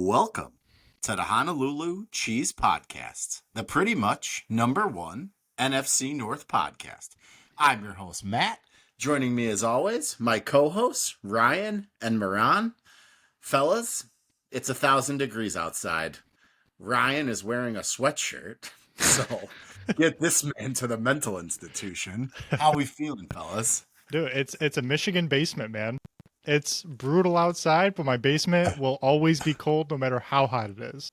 Welcome to the Honolulu Cheese Podcast, the pretty much #1 NFC North podcast. I'm your host, Matt. Joining me as always, my co-hosts, Ryan and Moran. Fellas, it's 1,000 degrees outside. Ryan is wearing a sweatshirt, so get this man to the mental institution. How we feeling, fellas? Dude, it's a Michigan basement, man. It's brutal outside, but my basement will always be cold no matter how hot it is.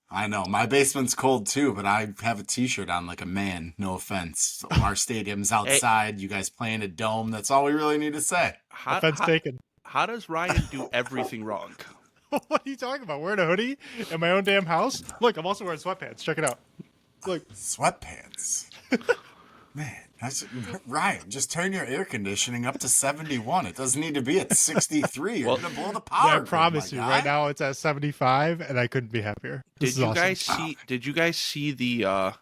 I know. My basement's cold too, but I have a t-shirt on like a man. No offense. Our stadium's outside. Hey. You guys play in a dome. That's all we really need to say. Offense taken. How does Ryan do everything wrong? What are you talking about? Wearing a hoodie in my own damn house? Look, I'm also wearing sweatpants. Check it out. Look. Sweatpants? Man, Ryan, just turn your air conditioning up to 71. It doesn't need to be at 63. You're going to blow the power. I promise you, right now it's at 75, and I couldn't be happier. Did you guys see the, I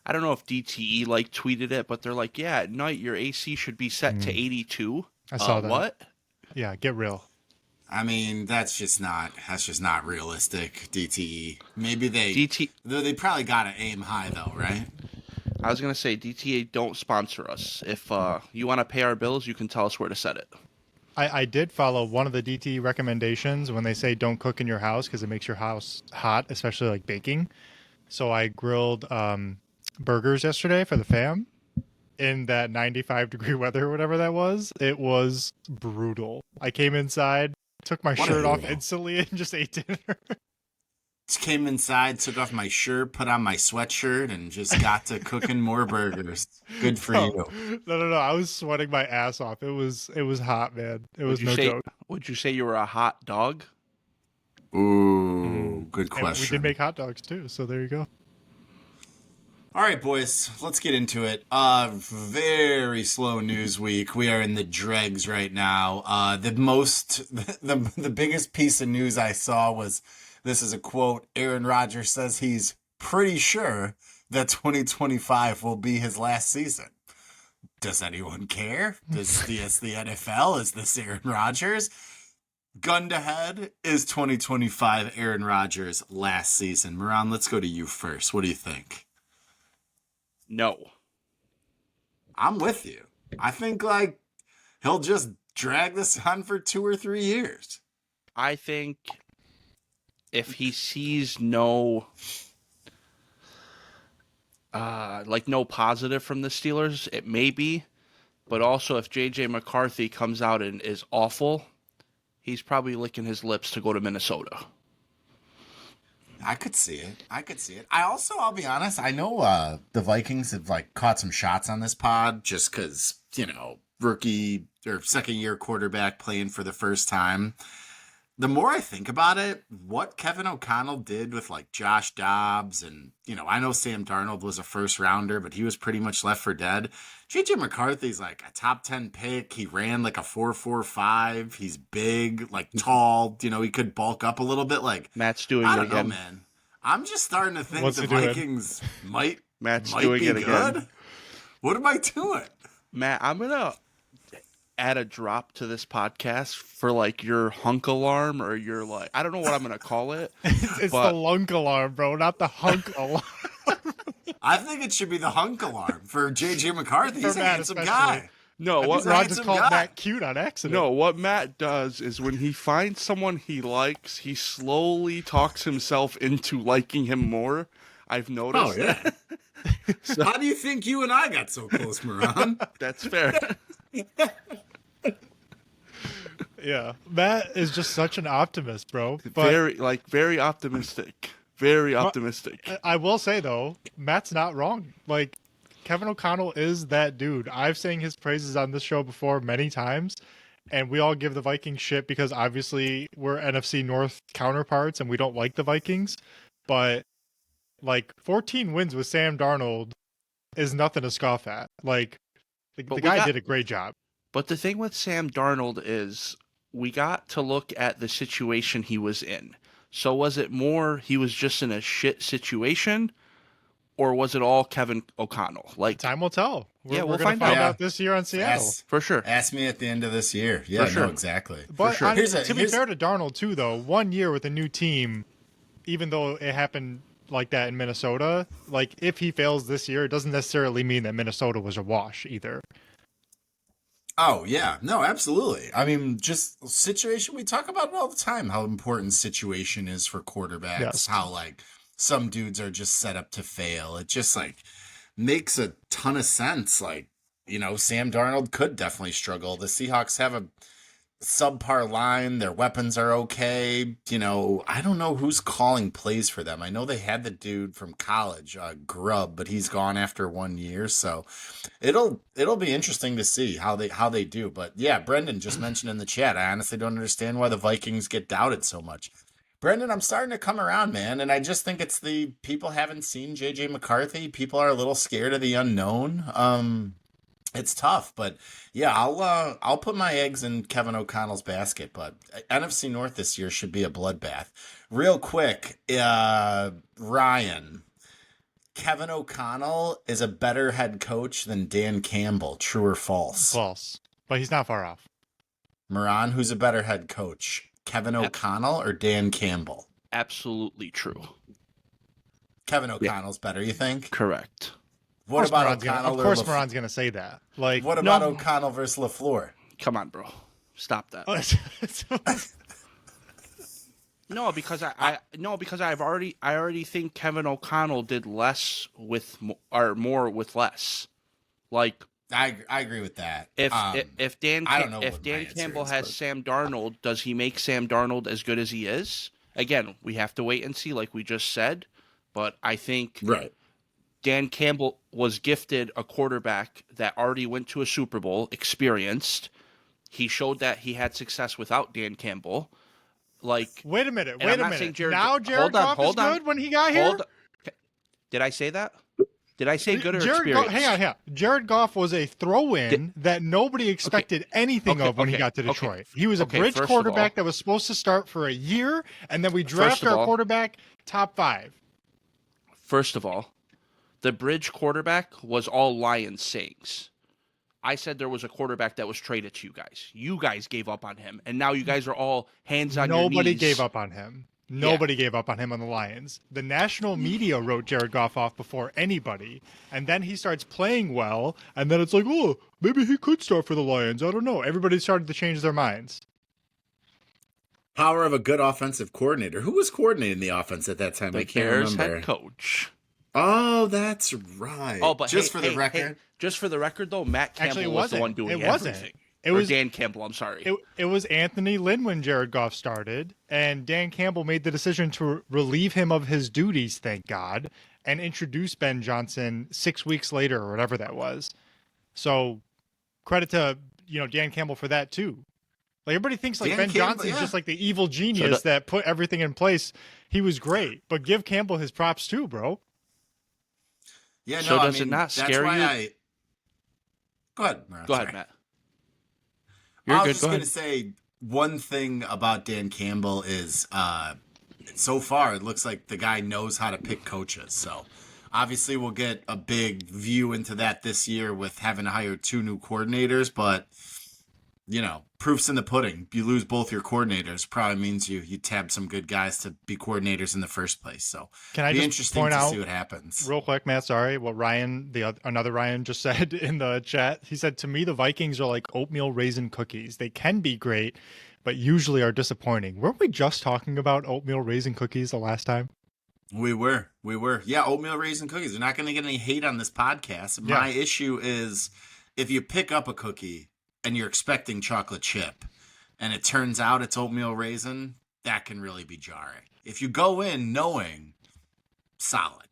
don't know if DTE tweeted it, but they're like, yeah, at night your AC should be set to 82. I saw that. What? Yeah, get real. I mean, that's just not realistic, DTE. Maybe they probably got to aim high though, right? I was going to say, DTA, don't sponsor us. If you want to pay our bills, you can tell us where to set it. I did follow one of the DTE recommendations when they say don't cook in your house because it makes your house hot, especially like baking. So I grilled burgers yesterday for the fam in that 95-degree weather or whatever that was. It was brutal. I came inside, took my shirt off instantly, and just ate dinner. Just came inside, took off my shirt, put on my sweatshirt, and just got to cooking more burgers. Good for you. No. I was sweating my ass off. It was hot, man. It was no joke. Would you say you were a hot dog? Ooh, good question. And we did make hot dogs too, so there you go. All right, boys, let's get into it. Very slow news week. We are in the dregs right now. The biggest piece of news I saw was, this is a quote, Aaron Rodgers says he's pretty sure that 2025 will be his last season. Does anyone care? Does the NFL? Is this Aaron Rodgers? Gun to head, is 2025 Aaron Rodgers' last season? Moran, let's go to you first. What do you think? No. I'm with you. I think he'll just drag this on for 2 or 3 years. I think if he sees no positive from the Steelers, it may be. But also if J.J. McCarthy comes out and is awful, he's probably licking his lips to go to Minnesota. I could see it. I'll be honest, I know the Vikings have caught some shots on this pod just because, rookie or second-year quarterback playing for the first time. The more I think about it, what Kevin O'Connell did with Josh Dobbs and, I know Sam Darnold was a first rounder, but he was pretty much left for dead. J.J. McCarthy's a top 10 pick. He ran a 4.45. He's big, tall. He could bulk up a little bit. Matt's doing I it don't again. know, man. I'm just starting to think the Vikings might Matt's might doing be it good. again. What am I doing? Matt, I'm going to add a drop to this podcast for your hunk alarm or your I don't know what I'm going to call it. It's the lunk alarm, bro, not the hunk alarm. I think it should be the hunk alarm for J.J. McCarthy. He's a handsome guy. No, what Rod just called Matt cute on accident. No, what Matt does is when he finds someone he likes, he slowly talks himself into liking him more. I've noticed. Oh, yeah. So how do you think you and I got so close, Moran? That's fair. Yeah, Matt is just such an optimist, bro. But very optimistic. Very optimistic. I will say though, Matt's not wrong. Kevin O'Connell is that dude. I've sang his praises on this show before many times, and we all give the Vikings shit because obviously we're NFC North counterparts and we don't like the Vikings. But 14 wins with Sam Darnold is nothing to scoff at. The guy did a great job. But the thing with Sam Darnold is we got to look at the situation he was in. So was it more he was just in a shit situation, or was it all Kevin O'Connell? Time will tell. We'll find out this year on Seattle. For sure. Ask me at the end of this year. Yeah, for sure. No, exactly. But sure. to be fair to Darnold too, though, 1 year with a new team, even though it happened like that in Minnesota, like if he fails this year, it doesn't necessarily mean that Minnesota was a wash either. Oh yeah, no, absolutely. I mean, just situation, we talk about it all the time, how important situation is for quarterbacks, Yes. how like some dudes are just set up to fail. It just like makes a ton of sense. Like, Sam Darnold could definitely struggle. The Seahawks have a subpar line. Their weapons are okay. I don't know who's calling plays for them. I know they had the dude from college, Grubb, but he's gone after 1 year. So it'll be interesting to see how they do. But yeah, Brendan just mentioned in the chat, I honestly don't understand why the Vikings get doubted so much. Brendan, I'm starting to come around, man, and I just think it's the people haven't seen JJ McCarthy. People are a little scared of the unknown. It's tough, but yeah, I'll put my eggs in Kevin O'Connell's basket. But NFC North this year should be a bloodbath. Real quick, Ryan, Kevin O'Connell is a better head coach than Dan Campbell. True or false? False, but he's not far off. Moran, who's a better head coach, Kevin O'Connell or Dan Campbell? Absolutely true. Kevin O'Connell's better, you think? Correct. What about O'Connell? Of course, Moran's gonna say that. Like, what about O'Connell versus LaFleur? Come on, bro. Stop that. No, because I already think Kevin O'Connell did less with more with less. Like, I agree with that. If Dan Campbell has Sam Darnold, does he make Sam Darnold as good as he is? Again, we have to wait and see, like we just said. But I think Dan Campbell was gifted a quarterback that already went to a Super Bowl, experienced. He showed that he had success without Dan Campbell. Like, wait a minute. Jared Goff is good when he got here? Did I say that? Did I say good or Jared experienced? Hang on. Jared Goff was a throw-in that nobody expected anything of when he got to Detroit. He was a bridge quarterback that was supposed to start for a year, and then we drafted our quarterback top 5. First of all, the bridge quarterback was all Lions sayings. I said there was a quarterback that was traded to you guys. You guys gave up on him, and now you guys are all hands on your knees. Nobody gave up on him. Nobody gave up on him on the Lions. The national media wrote Jared Goff off before anybody, and then he starts playing well, and then it's like, oh, maybe he could start for the Lions. I don't know. Everybody started to change their minds. Power of a good offensive coordinator. Who was coordinating the offense at that time? I can't Bears remember. Head coach. Oh, that's right. Oh, but just for the record, though, Matt Campbell was the one doing everything. It was Dan Campbell. I'm sorry. It was Anthony Lynn when Jared Goff started, and Dan Campbell made the decision to relieve him of his duties, thank God, and introduce Ben Johnson 6 weeks later or whatever that was. So, credit to Dan Campbell for that too. Like, everybody thinks like Ben Johnson's just like the evil genius that put everything in place. He was great, but give Campbell his props too, bro. Yeah, no, so does it not scare you? Go ahead, Mara, Go ahead, Matt. I was just going to say one thing about Dan Campbell is so far it looks like the guy knows how to pick coaches. So obviously we'll get a big view into that this year with having to hire 2 new coordinators. But, proof's in the pudding. You lose both your coordinators, probably means you tab some good guys to be coordinators in the first place. So can I be just interesting point to out see what happens. Real quick, Matt, sorry, what another Ryan just said in the chat. He said, to me, the Vikings are like oatmeal raisin cookies. They can be great, but usually are disappointing. Weren't we just talking about oatmeal raisin cookies the last time? We were. Yeah, oatmeal raisin cookies. They're not going to get any hate on this podcast. Yeah. My issue is if you pick up a cookie and you're expecting chocolate chip and it turns out it's oatmeal raisin, that can really be jarring. If you go in knowing, solid.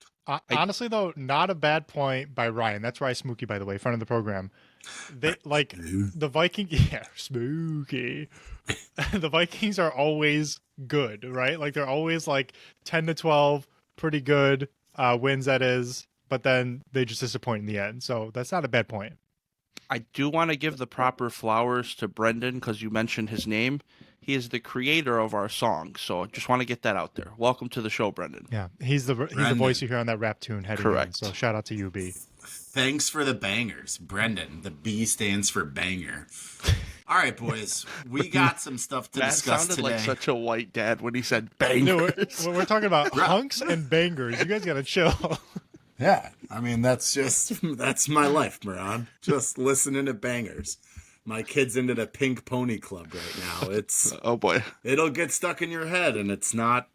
Honestly, though, not a bad point by Ryan. That's Ryan Smokey, by the way, front of the program. They like the Vikings. Yeah, Smokey. The Vikings are always good, right? Like they're always like 10-12, pretty good wins. That is, but then they just disappoint in the end. So that's not a bad point. I do want to give the proper flowers to Brendan because you mentioned his name. He is the creator of our song, so I just want to get that out there. Welcome to the show, Brendan. Yeah, he's the voice you hear on that rap tune heading Correct. in. So shout out to you, B. Thanks for the bangers, Brendan. The B stands for banger. All right, boys, we got some stuff to That discuss sounded today. like such a white dad when he said No, bangers. we're talking about Right. hunks and bangers. You guys gotta chill. Yeah, I mean that's my life, Moran. Just listening to bangers. My kid's into the Pink Pony Club right now. Oh boy. It'll get stuck in your head, and it's not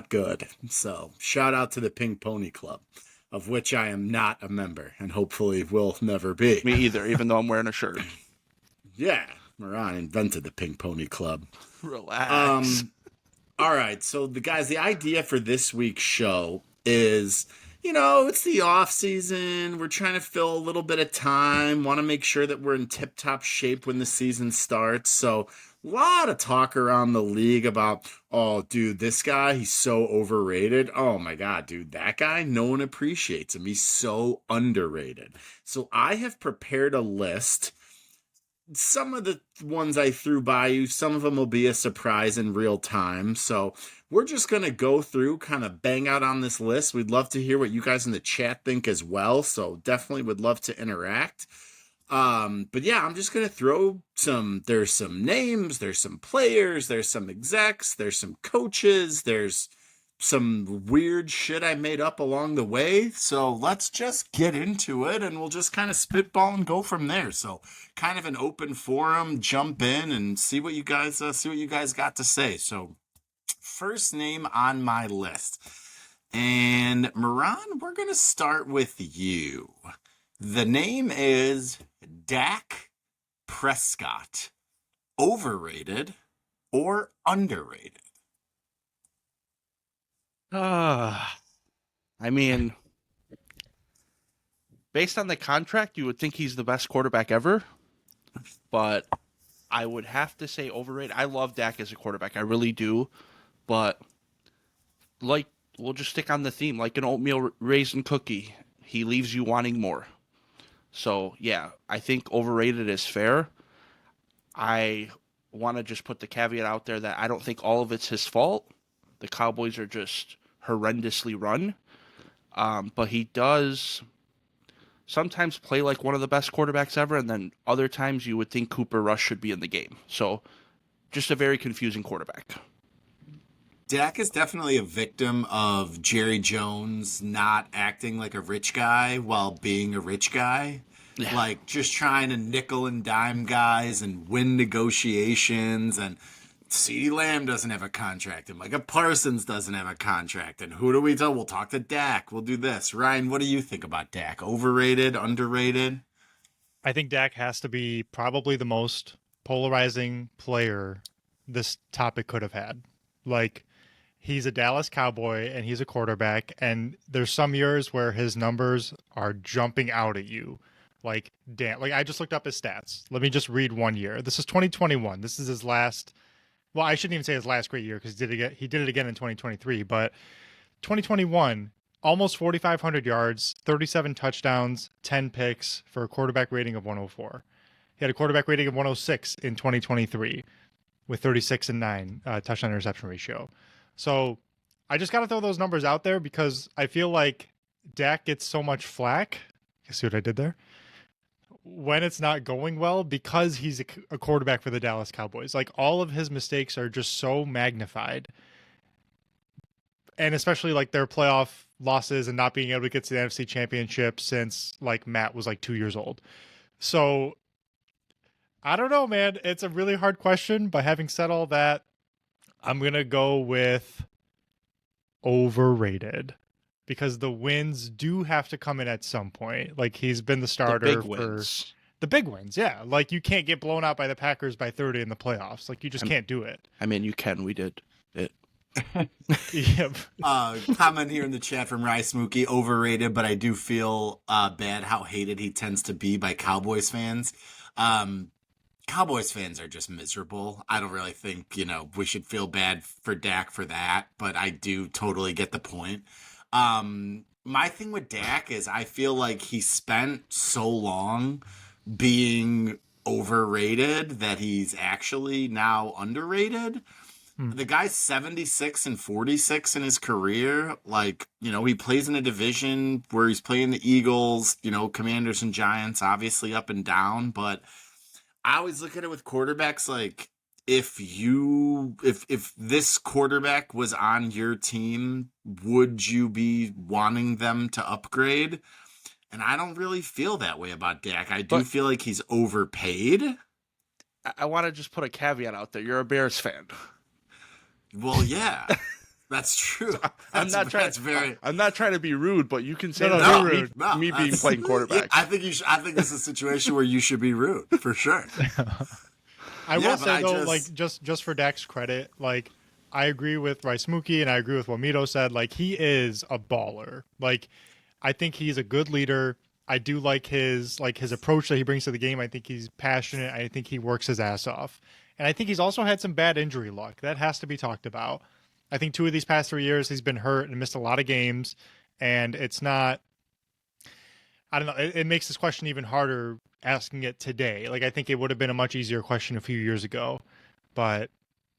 good. So shout out to the Pink Pony Club, of which I am not a member, and hopefully will never be. Me either, even though I'm wearing a shirt. Yeah, Moran invented the Pink Pony Club. Relax. All right, so the idea for this week's show is, it's the off season. We're trying to fill a little bit of time. Want to make sure that we're in tip-top shape when the season starts. So a lot of talk around the league about, oh, dude, this guy, he's so overrated. Oh my God, dude, that guy, no one appreciates him. He's so underrated. So I have prepared a list. Some of the ones I threw by you, some of them will be a surprise in real time. So we're just going to go through, kind of bang out on this list. We'd love to hear what you guys in the chat think as well. So definitely would love to interact. But yeah, I'm just going to throw there's some names, there's some players, there's some execs, there's some coaches, there's some weird shit I made up along the way. So let's just get into it, and we'll just kind of spitball and go from there. So kind of an open forum, jump in and see what you guys got to say. So first name on my list, and Moran, we're going to start with you. The name is Dak Prescott. Overrated or underrated? I mean, based on the contract, you would think he's the best quarterback ever, but I would have to say overrated. I love Dak as a quarterback, I really do, but we'll just stick on the theme, like an oatmeal raisin cookie. He leaves you wanting more. So yeah, I think overrated is fair. I want to just put the caveat out there that I don't think all of it's his fault. The Cowboys are just horrendously run. But he does sometimes play like one of the best quarterbacks ever, and then other times you would think Cooper Rush should be in the game. So just a very confusing quarterback. Dak is definitely a victim of Jerry Jones not acting like a rich guy while being a rich guy. Yeah. Like just trying to nickel and dime guys and win negotiations, and CeeDee Lamb doesn't have a contract, and Micah Parsons doesn't have a contract, and who do we tell? We'll talk to Dak. We'll do this. Ryan, what do you think about Dak? Overrated, underrated? I think Dak has to be probably the most polarizing player this topic could have had. Like, he's a Dallas Cowboy and he's a quarterback, and there's some years where his numbers are jumping out at you. Like, damn, like I just looked up his stats. Let me just read one year. This is 2021. This is his last. Well, I shouldn't even say his last great year because he did it again in 2023. But 2021, almost 4,500 yards, 37 touchdowns, 10 picks for a quarterback rating of 104. He had a quarterback rating of 106 in 2023 with 36 and 9 touchdown interception ratio. So I just got to throw those numbers out there because I feel like Dak gets so much flack. You see what I did there? When it's not going well because he's a quarterback for the Dallas Cowboys. Like, all of his mistakes are just so magnified. And especially like their playoff losses and not being able to get to the NFC Championship since like Matt was like 2 years old. So I don't know, man. It's a really hard question, but having said all that, I'm going to go with overrated. Because the wins do have to come in at some point. Like, he's been the starter The big for wins. the big wins. Yeah. Like, you can't get blown out by the Packers by 30 in the playoffs. Like, you just can't do it. I mean, you can. We did it. Yep. Comment here in the chat from Rice Mookie, overrated, but I do feel bad how hated he tends to be by Cowboys fans. Cowboys fans are just miserable. I don't really think, we should feel bad for Dak for that, but I do totally get the point. My thing with Dak is I feel like he spent so long being overrated that he's actually now underrated. The guy's 76 and 46 in his career. Like, he plays in a division where he's playing the Eagles, Commanders and Giants, obviously up and down, but I always look at it with quarterbacks like if this quarterback was on your team, would you be wanting them to upgrade? And I don't really feel that way about Dak. I do But- feel like he's overpaid. I want to just put a caveat out there. You're a Bears fan. Well, yeah, that's true. I'm not trying. I'm not trying to be rude, but you can say No, that be about rude. me being playing quarterback. I think you should. I think this is a situation where you should be rude for sure. I Yeah, will but say I though, just- like just for Dak's credit, like I agree with Rice Mookie and I agree with what Mito said. Like he is a baller. Like I think he's a good leader. I do like his approach that he brings to the game. I think he's passionate. I think he works his ass off. And I think he's also had some bad injury luck. That has to be talked about. I think 2 of these past 3 years he's been hurt and missed a lot of games. And it's not, I don't know, it makes this question even harder asking it today. Like I think it would have been a much easier question a few years ago. But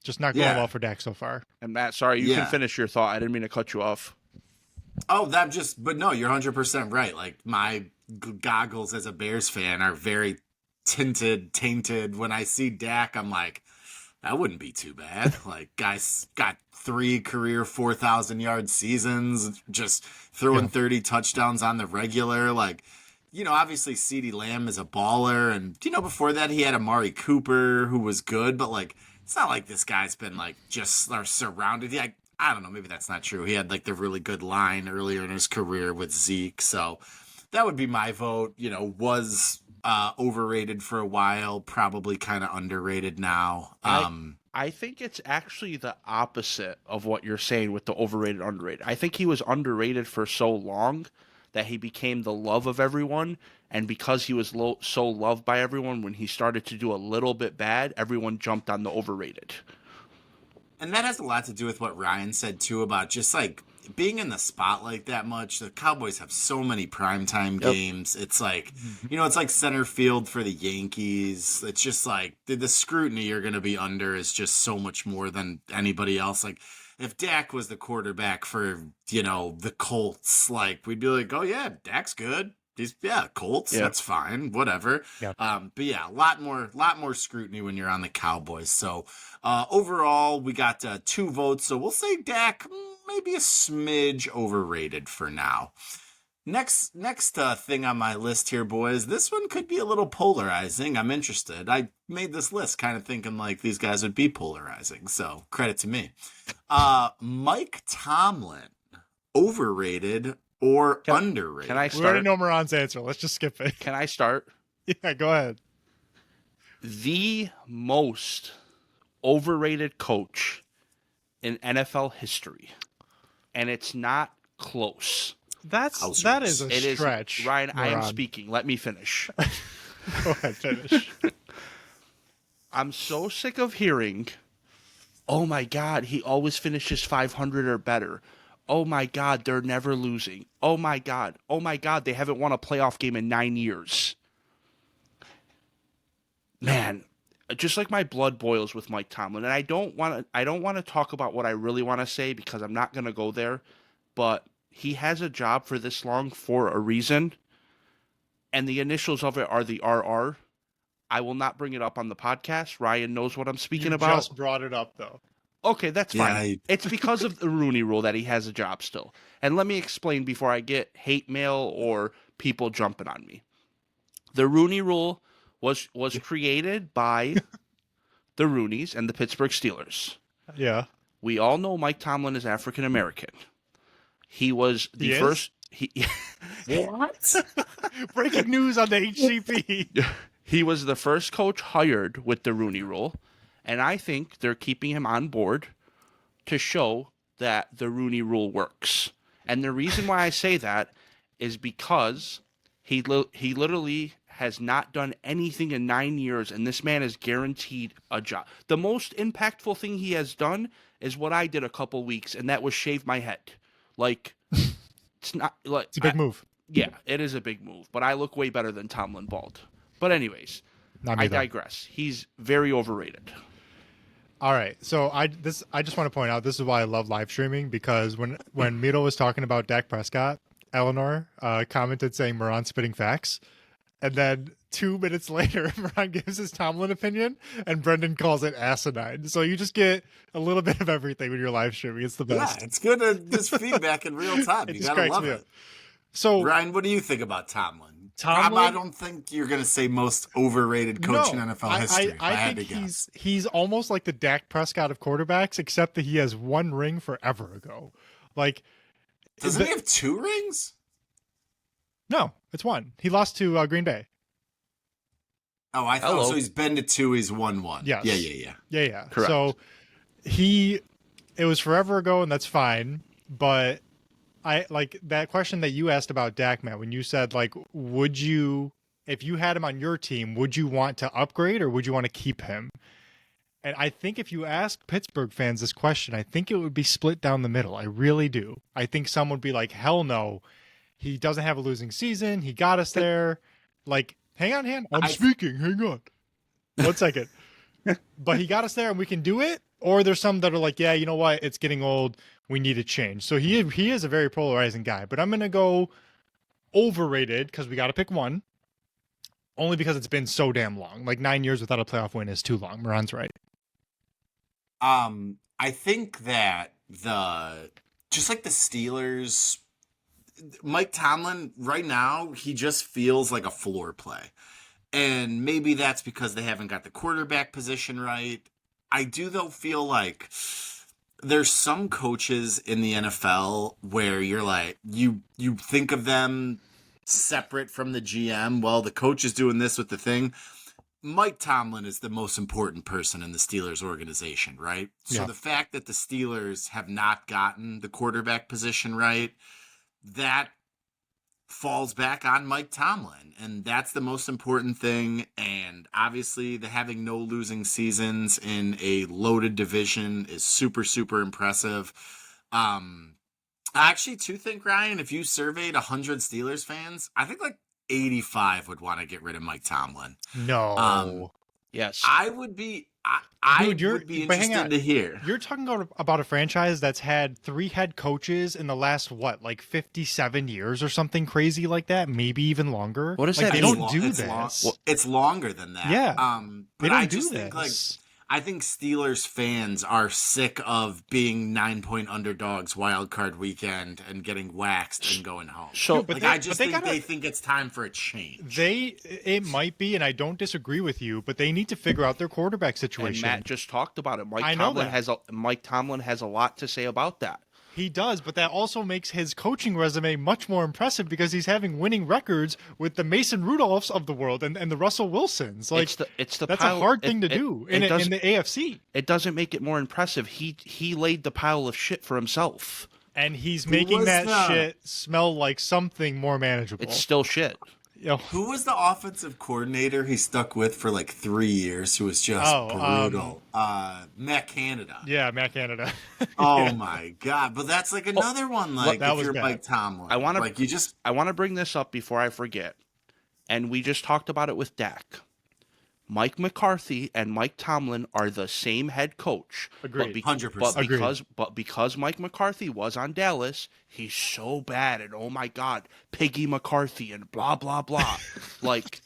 just not going well for Dak so far. And Matt, sorry, you Yeah. can finish your thought. I didn't mean to cut you off. Oh, but no, you're 100% right. Like my goggles as a Bears fan are very tainted. When I see Dak, I'm like, that wouldn't be too bad. Like, guy's got 3 career 4,000-yard seasons, just throwing 30 touchdowns on the regular. Like, obviously CeeDee Lamb is a baller, and before that he had Amari Cooper, who was good, but like, it's not like this guy's been like just surrounded. Yeah, I don't know, maybe that's not true. He had like the really good line earlier in his career with Zeke, so that would be my vote. Was overrated for a while, probably kind of underrated now. I think it's actually the opposite of what you're saying with the overrated, underrated. I think he was underrated for so long that he became the love of everyone. And because he was so loved by everyone, when he started to do a little bit bad, everyone jumped on the overrated. And that has a lot to do with what Ryan said, too, about just, like, being in the spotlight that much. The Cowboys have so many primetime games. It's like, it's like center field for the Yankees. It's just like the scrutiny you're going to be under is just so much more than anybody else. Like, if Dak was the quarterback for, the Colts, like, we'd be like, oh, yeah, Dak's good. Colts, that's fine, whatever. Yep. But yeah, a lot more scrutiny when you're on the Cowboys. So overall, we got 2 votes. So we'll say Dak maybe a smidge overrated for now. Next thing on my list here, boys. This one could be a little polarizing. I'm interested. I made this list kind of thinking like these guys would be polarizing. So credit to me. Mike Tomlin, overrated or underrated? Can I We already start? know Moran's answer. Let's just skip it. Can I start? Yeah, go ahead. The most overrated coach in NFL history. And it's not close. That is a It is stretch. Ryan, I am Moran. speaking. Let me finish. Go ahead, finish. I'm so sick of hearing, oh my God, he always finishes 500 or better. Oh my God, they're never losing. Oh my God, they haven't won a playoff game in 9 years. Man, just like my blood boils with Mike Tomlin, and I don't want to talk about what I really want to say because I'm not going to go there, but he has a job for this long for a reason, and the initials of it are the RR. I will not bring it up on the podcast. Ryan knows what I'm speaking You about. just brought it up, though. Okay, that's Yeah, fine. It's because of the Rooney Rule that he has a job still. And let me explain before I get hate mail or people jumping on me. The Rooney Rule was created by the Rooneys and the Pittsburgh Steelers. Yeah. We all know Mike Tomlin is African American. He was the He is? first. What? Breaking news on the HCP. He was the first coach hired with the Rooney Rule, and I think they're keeping him on board to show that the Rooney Rule works. And the reason why I say that is because he literally has not done anything in 9 years, and this man is guaranteed a job. The most impactful thing he has done is what I did a couple weeks, and that was shave my head. Like, it's not like It's a big move. Yeah, it is a big move, but I look way better than Tomlin bald. But anyways, Not me, I though. digress. He's very overrated. All right, so I just want to point out this is why I love live streaming, because when Mito was talking about Dak Prescott, Eleanor commented saying Moran spitting facts, And then 2 minutes later, Moran gives his Tomlin opinion, and Brendan calls it asinine. So you just get a little bit of everything when you're live streaming. It's the best. Yeah, it's good to just feedback in real time. It You just gotta cracks love me it. up. So Ryan, what do you think about Tomlin? Tomlin- I don't think you're gonna say most overrated coach in NFL history. If I had to think guess. he's almost like the Dak Prescott of quarterbacks, except that he has one ring forever ago. Like, Doesn't he have 2 rings? no, it's one. He lost to Green Bay. Oh, I thought Hello. so. He's been to 2. He's won 1. Yes. Yeah. Yeah. Correct. So it was forever ago, and that's fine. But I like that question that you asked about Dak, Matt, when you said, like, would you, if you had him on your team, would you want to upgrade or would you want to keep him? And I think if you ask Pittsburgh fans this question, I think it would be split down the middle. I really do. I think some would be like, hell no, he doesn't have a losing season. He got us there. Like, hang on. I'm speaking. Hang on. 1 second. But he got us there and we can do it. Or there's some that are like, yeah, you know what? It's getting old. We need a change. So he is a very polarizing guy. But I'm going to go overrated because we got to pick one. Only because it's been so damn long. Like 9 years without a playoff win is too long. Moran's right. I think that just like the Steelers, Mike Tomlin right now, he just feels like a floor play. And maybe that's because they haven't got the quarterback position right. I do, though, feel like there's some coaches in the NFL where you're like, you think of them separate from the GM. Well, the coach is doing this with the thing. Mike Tomlin is the most important person in the Steelers organization, right? So Yeah. the fact that the Steelers have not gotten the quarterback position right, that falls back on Mike Tomlin. And that's the most important thing. And obviously, the having no losing seasons in a loaded division is super, super impressive. I actually, too, think, Ryan, if you surveyed 100 Steelers fans, I think like 85 would want to get rid of Mike Tomlin. No. Yes. I would be. I Dude, would be but hang interested on. to hear. You're talking about a franchise that's had 3 head coaches in the last, what, like 57 years or something crazy like that? Maybe even longer. What does like, that They mean? don't do It's this. It's longer than that. Yeah. But They don't I do just this. think like I think Steelers fans are sick of being 9-point underdogs wild card weekend and getting waxed and going home. So- Dude, but Like, they- I just but they think gotta- they think it's time for a change. It might be, and I don't disagree with you, but they need to figure out their quarterback And situation. Matt just talked about it. I know that. Mike Tomlin has a lot to say about that. He does, but that also makes his coaching resume much more impressive because he's having winning records with the Mason Rudolphs of the world and the Russell Wilsons. Like, it's the that's pile, a hard thing to do in doesn't- the AFC. It doesn't make it more impressive. He laid the pile of shit for himself. And he's Who making was that the- shit smell like something more manageable. It's still shit. You know, Who was the offensive coordinator he stuck with for like 3 years who was just brutal? Matt Canada. yeah, Matt Canada. Oh my God. But that's like another one. Like that if was you're bad. Mike Tomlin. I wanna- like you just I want to bring this up before I forget. And we just talked about it with Dak. Mike McCarthy and Mike Tomlin are the same head coach. Agreed. 100%. But because Mike McCarthy was on Dallas, he's so bad and oh my God, Piggy McCarthy and blah blah blah. Like,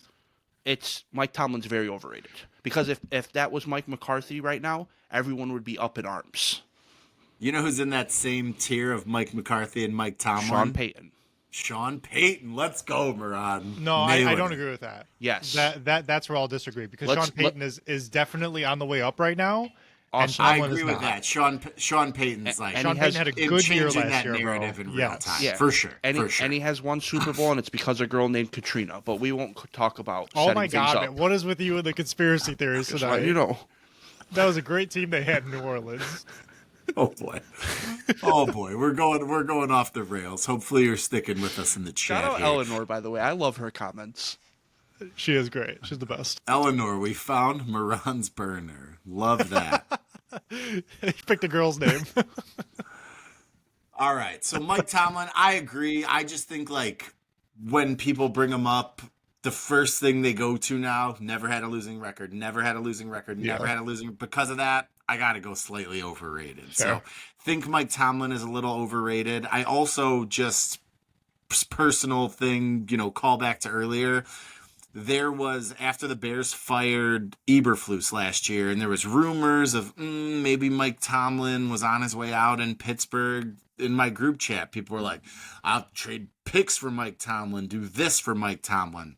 it's Mike Tomlin's very overrated. Because if that was Mike McCarthy right now, everyone would be up in arms. You know who's in that same tier of Mike McCarthy and Mike Tomlin? Sean Payton. Sean Payton. Let's go, Moran. No, I Nailing don't it. agree with that. Yes. That's where I'll disagree because Let's- Sean Payton is definitely on the way up right now. And Awesome. I Tomlin is agree with not. that. Sean Payton's like And Sean he Payton has- had a in good changing year last that year, narrative bro. in real Yes. time. Yeah. For sure. And for sure. he has one Super Bowl, and it's because a girl named Katrina. But we won't talk about Oh setting my things God, up. man. What is with you and the conspiracy theories Just tonight? let you know. That was a great team they had in New Orleans. Oh boy. Oh boy. We're going off the rails. Hopefully you're sticking with us in the chat. Shout out here. Eleanor, by the way. I love her comments. She is great. She's the best. Eleanor, we found Moran's burner. Love that. He picked a girl's name. All right. So Mike Tomlin, I agree. I just think like when people bring him up, the first thing they go to now, never had a losing record, never had a losing record, never had a losing. Because of that, I got to go slightly overrated. Fair. So think Mike Tomlin is a little overrated. I also just personal thing, call back to earlier. there was, after the Bears fired Eberflus last year, and there was rumors of maybe Mike Tomlin was on his way out in Pittsburgh. In my group chat, people were like, I'll trade picks for Mike Tomlin, do this for Mike Tomlin.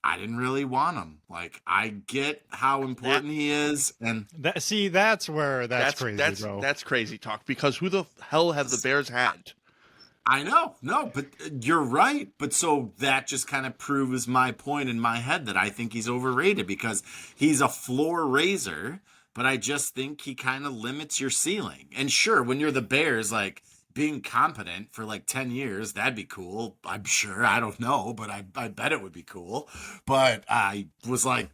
I didn't really want him. Like, I get how important he is, and that's where that's crazy, bro. That's crazy talk, because who the hell have the Bears had? I know, no, but you're right. But so that just kind of proves my point in my head that I think he's overrated, because he's a floor raiser, but I just think he kind of limits your ceiling. And sure, when you're the Bears, like, being competent for like 10 years, that'd be cool. I'm sure. I don't know, but I bet it would be cool. But I was like,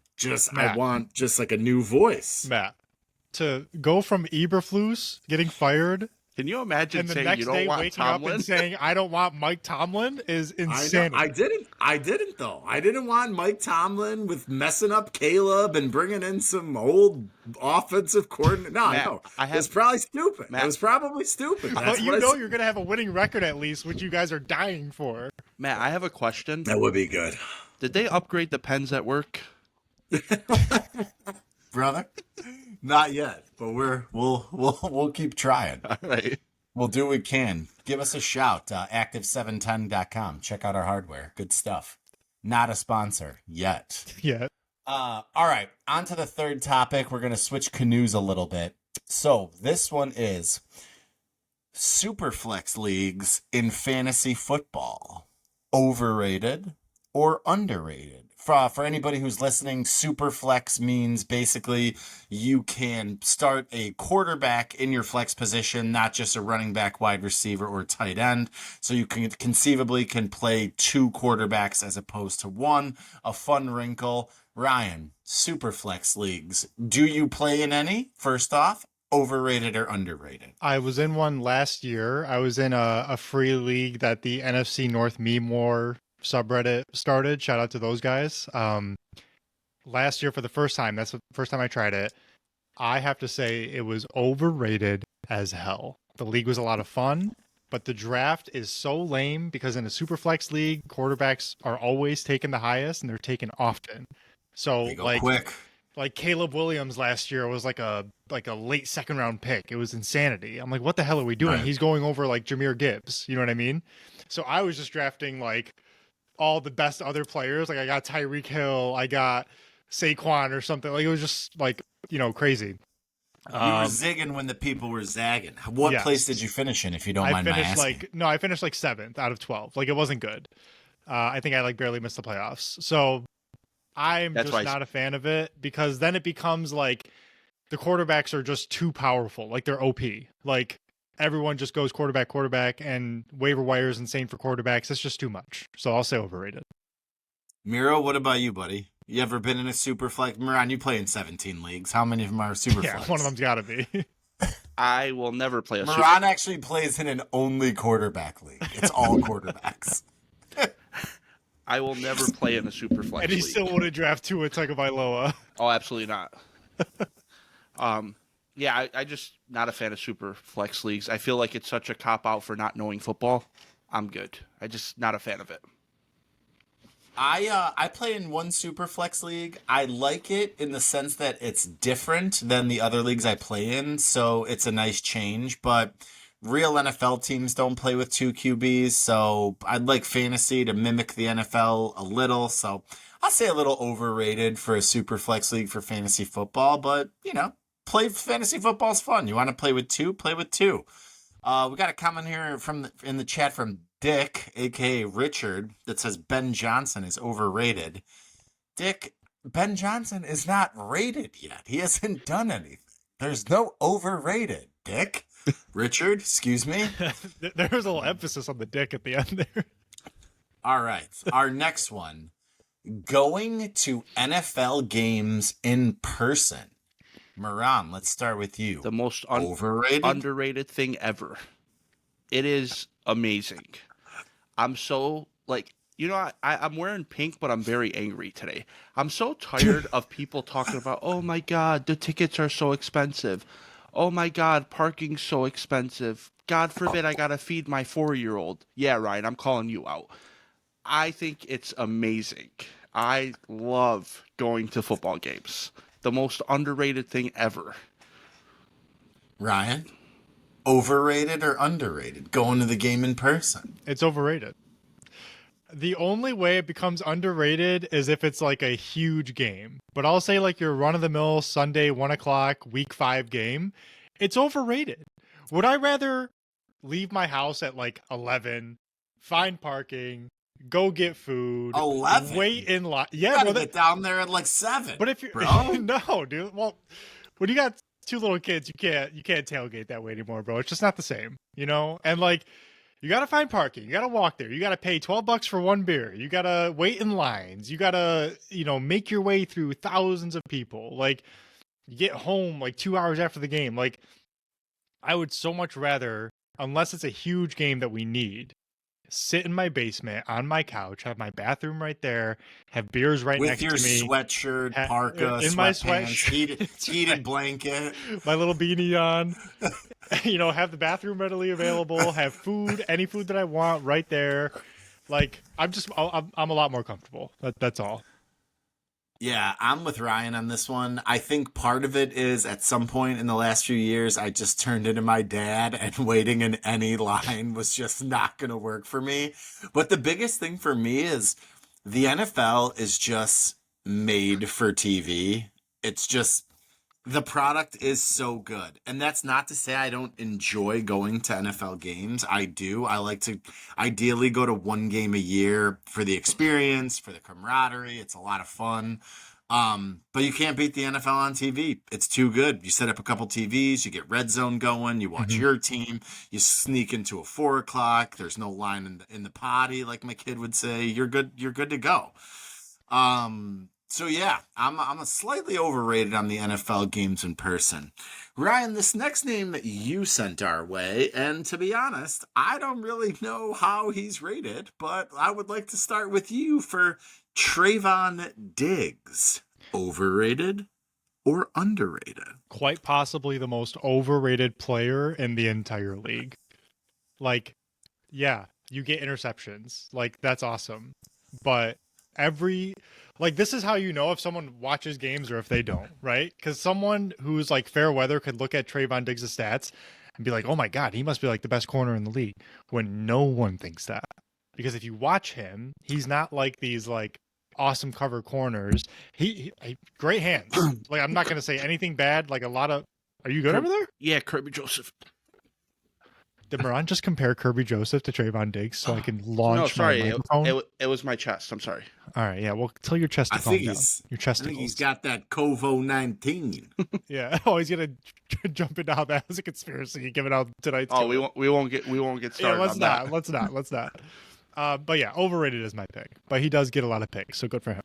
I want just like a new voice. Matt, to go from Eberflus getting fired, can you imagine and the saying next you don't day want waking Tomlin? up and saying I don't want Mike Tomlin is insane. I didn't though. I didn't want Mike Tomlin with messing up Caleb and bringing in some old offensive coordinator. No, Matt, no, it's probably stupid. Matt, it was probably stupid. But you know you're gonna have a winning record at least, which you guys are dying for. Matt, I have a question. That would be good. Did they upgrade the pens at work? Brother? Not yet, but we'll keep trying. All right. We'll do what we can. Give us a shout. Active710.com. Check out our hardware. Good stuff. Not a sponsor yet. Yeah. All right. On to the third topic. We're going to switch canoes a little bit. So this one is Superflex leagues in fantasy football. Overrated or underrated? For anybody who's listening, Superflex means basically you can start a quarterback in your flex position, not just a running back, wide receiver, or tight end. So you can conceivably play two quarterbacks as opposed to one. A fun wrinkle. Ryan, Superflex leagues. Do you play in any? First off, overrated or underrated? I was in one last year. I was in a free league that the NFC North Meme War subreddit started. Shout out to those guys. Last year for the first time, that's the first time I tried it. I have to say it was overrated as hell. The league was a lot of fun, but the draft is so lame because in a Superflex league, quarterbacks are always taken the highest and they're taken often. So like quick. Like Caleb Williams last year was like a late second round pick. It was insanity. I'm like, what the hell are we doing? Right. He's going over like Jahmyr Gibbs. You know what I mean? So I was just drafting like all the best other players. Like I got Tyreek Hill, I got Saquon or something. Like it was just like, you know, crazy. You were zigging when the people were zagging. What place did you finish in, if you don't mind my asking? I finished like 7th out of 12. Like it wasn't good. I think I like barely missed the playoffs. So I'm not a fan of it, because then it becomes like the quarterbacks are just too powerful. Like they're OP. Like everyone just goes quarterback, and waiver wire is insane for quarterbacks. It's just too much. So I'll say overrated. Miro, what about you, buddy? You ever been in a Superflex? Miran, you play in 17 leagues. How many of them are Superflex? Yeah, one of them's got to be. I will never play a Superflex. Miran actually plays in an only quarterback league. It's all quarterbacks. I will never play in a Superflex and he league. Still wouldn't draft Tua Tagovailoa. Oh, absolutely not. Yeah, I just not a fan of Superflex leagues. I feel like it's such a cop-out for not knowing football. I'm good. I just not a fan of it. I play in one Superflex league. I like it in the sense that it's different than the other leagues I play in, so it's a nice change, but real NFL teams don't play with 2 QBs, so I'd like fantasy to mimic the NFL a little, so I'll say a little overrated for a Superflex league for fantasy football, but, you know, play fantasy football is fun. You want to play with 2? Play with 2. We got a comment here in the chat from Dick, aka Richard, that says Ben Johnson is overrated. Dick, Ben Johnson is not rated yet. He hasn't done anything. There's no overrated, Dick. Richard, excuse me. There was a little emphasis on the dick at the end there. All right. Our next one. Going to NFL games in person. Miran, let's start with you. The most overrated? Underrated thing ever. It is amazing. I'm so, like, you know, I'm wearing pink, but I'm very angry today. I'm so tired of people talking about, oh my God, the tickets are so expensive. Oh my God, parking's so expensive. God forbid I gotta feed my 4-year-old. Yeah, Ryan, I'm calling you out. I think it's amazing. I love going to football games. The most underrated thing ever. Ryan, overrated or underrated? Going to the game in person. It's overrated. The only way it becomes underrated is if it's like a huge game. But I'll say like your run-of-the-mill Sunday 1:00 week 5 game, it's overrated. Would I rather leave my house at like 11, find parking, go get food, 11? wait in line? You Yeah, gotta get down there at like 7. but if you bro. no, dude. Well, when you got 2 little kids, you can't tailgate that way anymore, bro. It's just not the same, you know? And like you gotta find parking. You gotta walk there. You gotta pay $12 for one beer. You gotta wait in lines. You gotta, make your way through thousands of people. Like, you get home like 2 hours after the game. Like, I would so much rather, unless it's a huge game that we need, sit in my basement on my couch, have my bathroom right there, have beers right With next your to me, sweatshirt, parka, in my sweatpants, heated right. blanket. my little beanie on. Have the bathroom readily available, have food, any food that I want right there. Like, I'm a lot more comfortable. That's all. Yeah, I'm with Ryan on this one. I think part of it is at some point in the last few years, I just turned into my dad and waiting in any line was just not going to work for me. But the biggest thing for me is the NFL is just made for TV. It's just the product is so good. And that's not to say I don't enjoy going to NFL games. I do. I like to ideally go to one game a year for the experience, for the camaraderie. It's a lot of fun. But you can't beat the NFL on TV. It's too good. You set up a couple TVs, you get Red Zone going, you watch your team, you sneak into a 4:00. There's no line in the potty, like my kid would say. You're good to go. So yeah, I'm a slightly overrated on the NFL games in person. Ryan, this next name that you sent our way, and to be honest, I don't really know how he's rated, but I would like to start with you for Trayvon Diggs. Overrated or underrated? Quite possibly the most overrated player in the entire league. Like, yeah, you get interceptions. Like, that's awesome. But this is how you know if someone watches games or if they don't, right? Because someone who's like fair weather could look at Trayvon Diggs' stats and be like, oh my God, he must be like the best corner in the league, when no one thinks that. Because if you watch him, he's not like these like awesome cover corners. He great hands. Like, I'm not going to say anything bad. Like, are you good over there? Yeah, Kirby Joseph. Did Moran just compare Kirby Joseph to Trayvon Diggs so I can launch No, sorry. my microphone? It was my chest. I'm sorry. All right, yeah. Well, tell your chest to I calm think down. he's Your I chest. think he's got that COVID-19. Yeah. Oh, he's gonna jump into how that was a conspiracy given out tonight's. Oh, we won't get started. Yeah, on that. let's not. But yeah, overrated is my pick. But he does get a lot of picks, so good for him.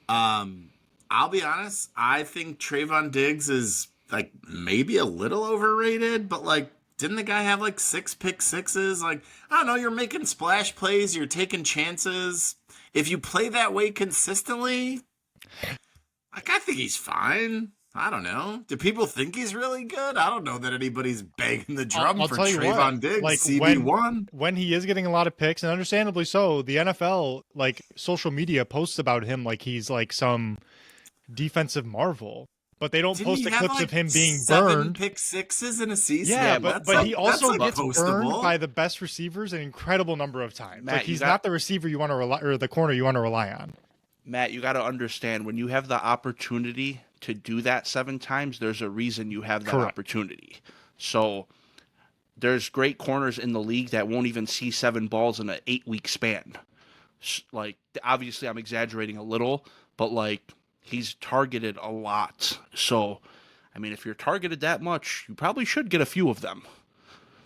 I'll be honest. I think Trayvon Diggs is like maybe a little overrated, but like, didn't the guy have like 6 pick sixes? Like, I don't know. You're making splash plays. You're taking chances. If you play that way consistently, like, I think he's fine. I don't know. Do people think he's really good? I don't know that anybody's banging the drum I'll for tell you Trayvon what, Diggs, like, CB1. When he is getting a lot of picks, and understandably so, the NFL, like, social media posts about him like he's like some defensive marvel. But they don't Didn't post he the have, clips like, of him being 7 burned. pick sixes in a season? Yeah, but he also like gets postable. burned by the best receivers an incredible number of times. Matt, like, he's not the receiver you want to rely, or the corner you want to rely on. Matt, you got to understand, when you have the opportunity to do that 7 times, there's a reason you have that Correct. opportunity. So there's great corners in the league that won't even see 7 balls in an 8-week span. Like, obviously I'm exaggerating a little, but like, he's targeted a lot. So, I mean, if you're targeted that much, you probably should get a few of them.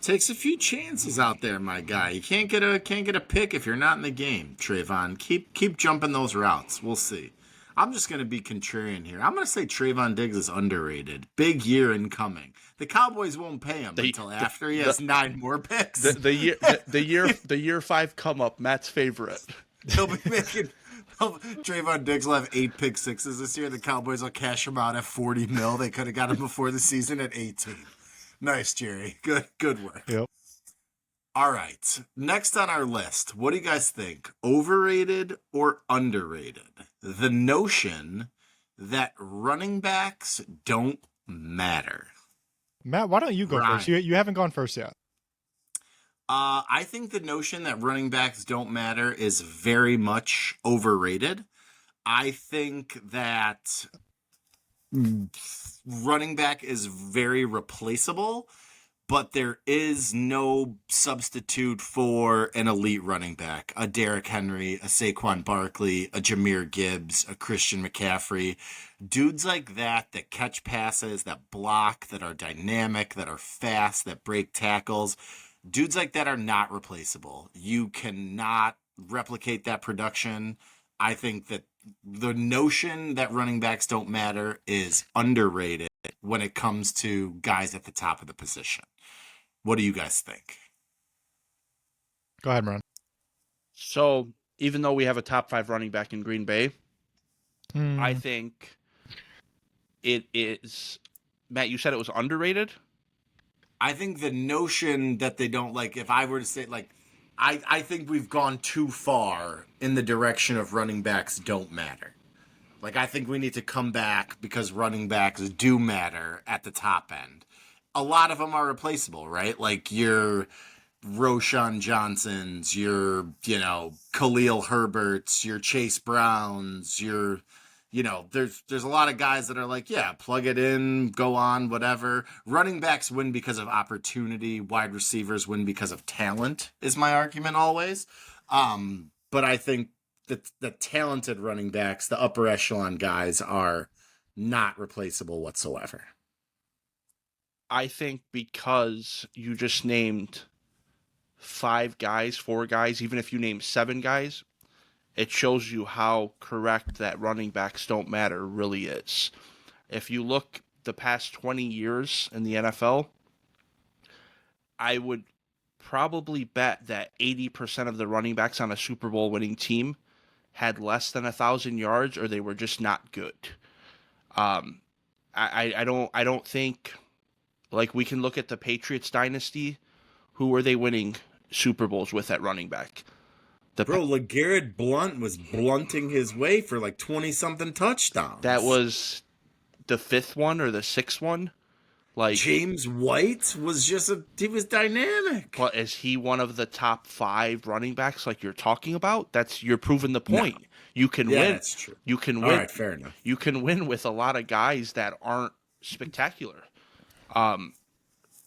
Takes a few chances out there, my guy. You can't get a pick if you're not in the game, Trayvon. Keep jumping those routes. We'll see. I'm just going to be contrarian here. I'm going to say Trayvon Diggs is underrated. Big year incoming. The Cowboys won't pay him until after he has 9 more picks. The year 5 come up, Matt's favorite. He'll be making. Trayvon Diggs will have 8 pick sixes this year. The Cowboys will cash him out at $40 million. They could have got him before the season at 18. Nice, Jerry. Good work. Yep. All right. Next on our list, what do you guys think? Overrated or underrated? The notion that running backs don't matter. Matt, why don't you go first? Right. You haven't gone first yet. I think the notion that running backs don't matter is very much overrated. I think that running back is very replaceable, but there is no substitute for an elite running back. A Derrick Henry, a Saquon Barkley, a Jahmyr Gibbs, a Christian McCaffrey. Dudes like that catch passes, that block, that are dynamic, that are fast, that break tackles. Dudes like that are not replaceable. You cannot replicate that production. I think that the notion that running backs don't matter is underrated when it comes to guys at the top of the position. What do you guys think? Go ahead, Ron. So even though we have a top 5 running back in Green Bay, I think it is. Matt, you said it was underrated? I think the notion that they don't like, if I were to say, like, I think we've gone too far in the direction of running backs don't matter. Like, I think we need to come back because running backs do matter at the top end. A lot of them are replaceable, right? Like, your Roshan Johnsons, your, Khalil Herberts, your Chase Browns, your, there's a lot of guys that are like, yeah, plug it in, go on, whatever. Running backs win because of opportunity. Wide receivers win because of talent, is my argument always. But I think that the talented running backs, the upper echelon guys, are not replaceable whatsoever. I think because you just named 5 guys, 4 guys, even if you name 7 guys, it shows you how correct that running backs don't matter really is. If you look the past 20 years in the NFL, I would probably bet that 80% of the running backs on a Super Bowl winning team had less than 1,000 yards or they were just not good. I don't think, like, we can look at the Patriots dynasty. Who were they winning Super Bowls with at running back? Bro, LeGarrette Blount was blunting his way for like 20-something touchdowns. That was the 5th one or the 6th one. Like, James White was he was dynamic. but is he one of the top 5 running backs like you're talking about? You're proving the point. No. You can Yeah, win. that's true. You can All win. right, fair enough. You can win with a lot of guys that aren't spectacular.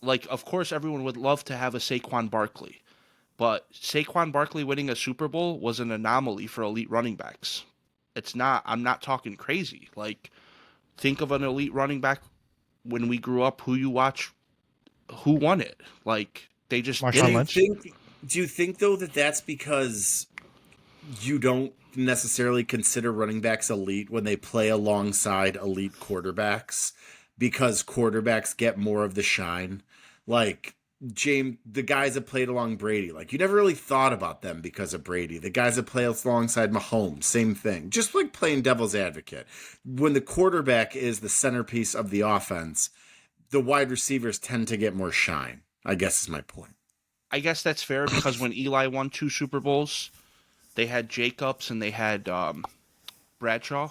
Like, of course, everyone would love to have a Saquon Barkley. But Saquon Barkley winning a Super Bowl was an anomaly for elite running backs. It's not. I'm not talking crazy. Like, think of an elite running back when we grew up. Who you watch? Who won it? Like, they just Marshawn didn't. Lynch? Do you think though that that's because you don't necessarily consider running backs elite when they play alongside elite quarterbacks because quarterbacks get more of the shine? Like, the guys that played along Brady, like, you never really thought about them because of Brady. The guys that play alongside Mahomes, same thing. Just like playing devil's advocate. When the quarterback is the centerpiece of the offense, the wide receivers tend to get more shine, I guess is my point. I guess that's fair because when Eli won 2 Super Bowls, they had Jacobs and they had Bradshaw.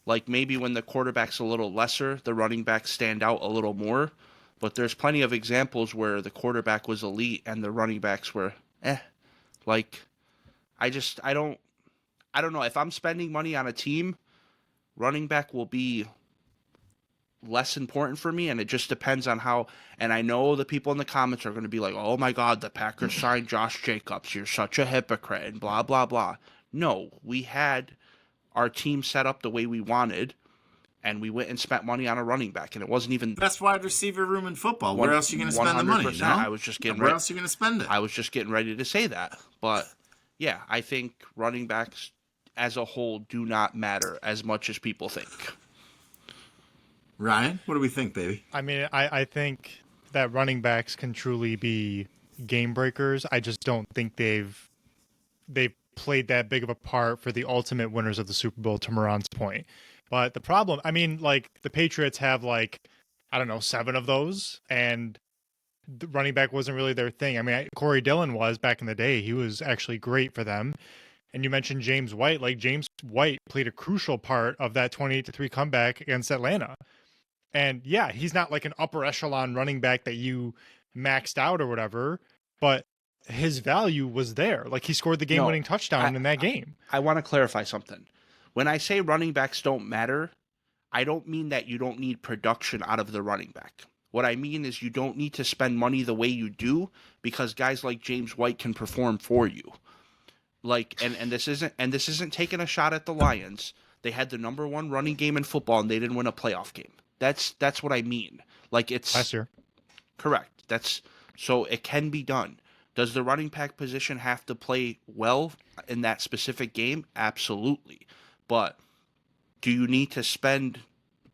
Like, maybe when the quarterback's a little lesser, the running backs stand out a little more. But there's plenty of examples where the quarterback was elite and the running backs were Like, I don't know. If I'm spending money on a team, running back will be less important for me, and it just depends on how. And I know the people in the comments are going to be like, "Oh my God, the Packers signed Josh Jacobs. You're such a hypocrite," and blah blah blah. No, we had our team set up the way we wanted, and we went and spent money on a running back, and it wasn't even Best wide receiver room in football. Where else are you going to spend the money? 100%. No? I was just getting Where ready. else are you going to spend it? I was just getting ready to say that, but yeah, I think running backs as a whole do not matter as much as people think. Ryan, what do we think, baby? I mean, I think that running backs can truly be game breakers. I just don't think they've played that big of a part for the ultimate winners of the Super Bowl, to Moran's point. But the problem, I mean, like, the Patriots have, like, I don't know, 7 of those, and the running back wasn't really their thing. I mean, Corey Dillon was back in the day. He was actually great for them. And you mentioned James White. Like, James White played a crucial part of that 28-3 comeback against Atlanta. And yeah, he's not like an upper echelon running back that you maxed out or whatever, but his value was there. Like, he scored the game-winning touchdown in that game. I want to clarify something. When I say running backs don't matter, I don't mean that you don't need production out of the running back. What I mean is you don't need to spend money the way you do because guys like James White can perform for you. Like, and this isn't taking a shot at the Lions. They had the number 1 running game in football and they didn't win a playoff game. That's what I mean. Like, it's Last year. correct. So it can be done. Does the running back position have to play well in that specific game? Absolutely. But do you need to spend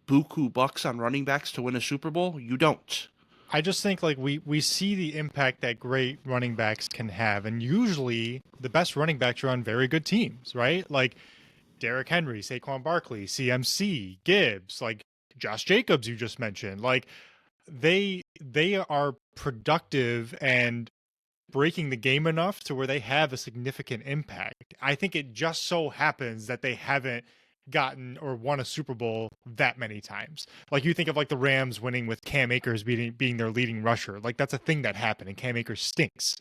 buku bucks on running backs to win a Super Bowl? You don't. I just think like we see the impact that great running backs can have, and usually the best running backs are on very good teams, right? Like Derrick Henry, Saquon Barkley, CMC, Gibbs, like Josh Jacobs you just mentioned. Like they are productive and breaking the game enough to where they have a significant impact. I think it just so happens that they haven't gotten or won a Super Bowl that many times. Like you think of like the Rams winning with Cam Akers being their leading rusher. Like that's a thing that happened and Cam Akers stinks,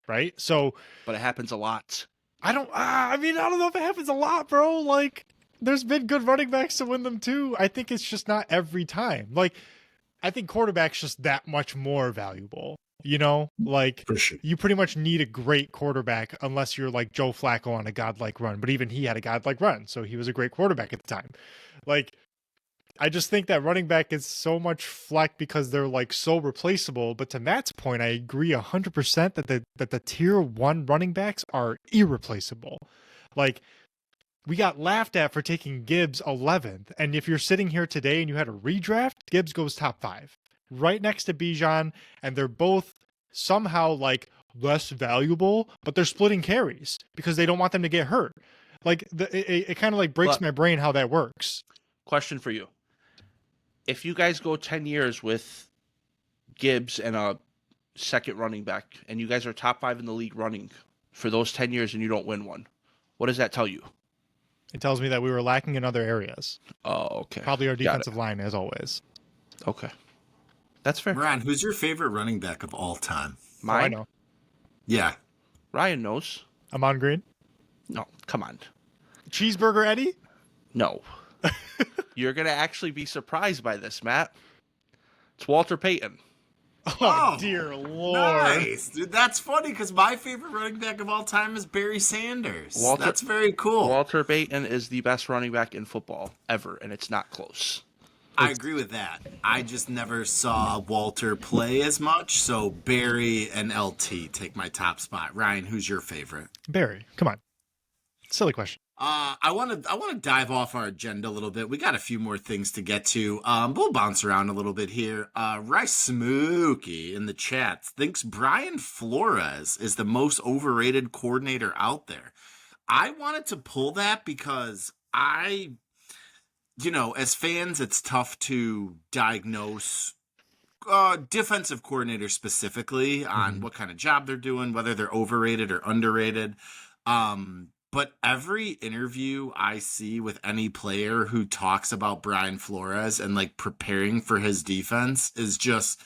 right? So, But it happens a lot. I don't know if it happens a lot, bro. Like there's been good running backs to win them too. I think it's just not every time. Like I think quarterback's just that much more valuable. You know, like For sure. you pretty much need a great quarterback unless you're like Joe Flacco on a godlike run. But even he had a godlike run, so he was a great quarterback at the time. Like, I just think that running back is so much fleck because they're like so replaceable. But to Matt's point, I agree 100% that the tier 1 running backs are irreplaceable. Like, we got laughed at for taking Gibbs 11th, and if you're sitting here today and you had a redraft, Gibbs goes top 5. Right next to Bijan, and they're both somehow like less valuable, but they're splitting carries because they don't want them to get hurt. Like it kind of like breaks my brain how that works. Question for you. If you guys go 10 years with Gibbs and a second running back, and you guys are top 5 in the league running for those 10 years and you don't win one, what does that tell you? It tells me that we were lacking in other areas. Oh, okay. Probably our defensive line, as always. Okay. That's fair. Ron, who's your favorite running back of all time? Mine? Oh, I know. Yeah. Ryan knows. Amon Green? No, come on. Cheeseburger Eddie? No. You're going to actually be surprised by this, Matt. It's Walter Payton. Oh, dear Lord. Nice. Dude, that's funny because my favorite running back of all time is Barry Sanders. That's very cool. Walter Payton is the best running back in football ever, and it's not close. I agree with that. I just never saw Walter play as much, so Barry and LT take my top spot. Ryan, who's your favorite? Barry, come on. Silly question. I want to dive off our agenda a little bit. We got a few more things to get to. We'll bounce around a little bit here. Rice Smokey in the chat thinks Brian Flores is the most overrated coordinator out there. I wanted to pull that because as fans, it's tough to diagnose defensive coordinators specifically on what kind of job they're doing, whether they're overrated or underrated. But every interview I see with any player who talks about Brian Flores and like preparing for his defense is just,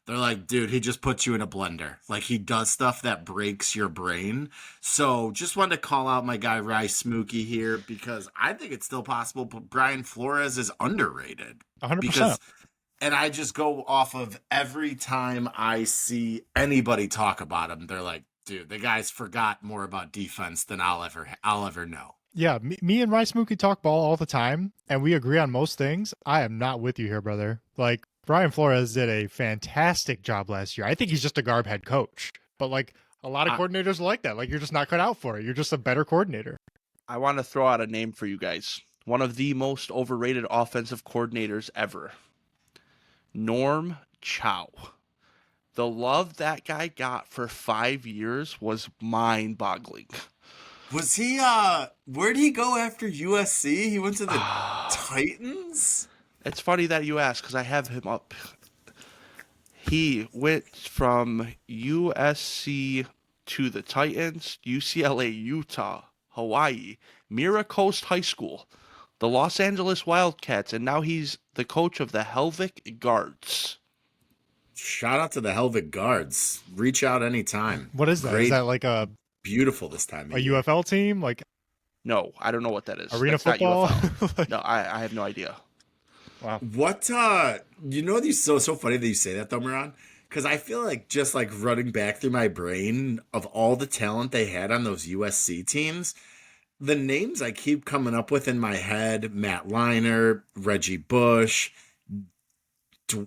they're like, dude, he just puts you in a blender. Like he does stuff that breaks your brain. So just wanted to call out my guy Rice Smokey here because I think it's still possible, but Brian Flores is underrated. 100%. And I just go off of every time I see anybody talk about him, they're like, dude, the guy's forgot more about defense than I'll ever know. Yeah, me and Rice Mookie talk ball all the time, and we agree on most things. I am not with you here, brother. Like, Brian Flores did a fantastic job last year. I think he's just a garb head coach. But, like, a lot of coordinators are like that. Like, you're just not cut out for it. You're just a better coordinator. I want to throw out a name for you guys. One of the most overrated offensive coordinators ever. Norm Chow. The love that guy got for 5 years was mind-boggling. Was he, where'd he go after USC? He went to the Titans? It's funny that you ask, because I have him up. He went from USC to the Titans, UCLA, Utah, Hawaii, Mira Coast High School, the Los Angeles Wildcats, and now he's the coach of the Helvic Guards. Shout out to the Helvic Guards. Reach out anytime. What is that? Great, Is that like a beautiful this time of year. UFL team? Like No, I don't know what that is. arena That's not football? UFL. No, I have no idea. Wow. What these so funny that you say that though, Miran? Because I feel like just like running back through my brain of all the talent they had on those USC teams, the names I keep coming up with in my head, Matt Leinart, Reggie Bush,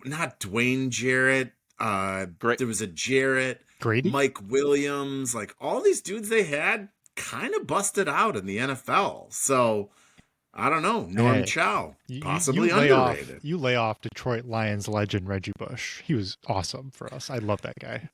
not Dwayne Jarrett, there was a Jarrett, Grady? Mike Williams, like all these dudes they had kind of busted out in the NFL. So I don't know. Norm Hey, Chow, You- possibly you lay off- underrated. you lay off Detroit Lions legend Reggie Bush. He was awesome for us. I love that guy.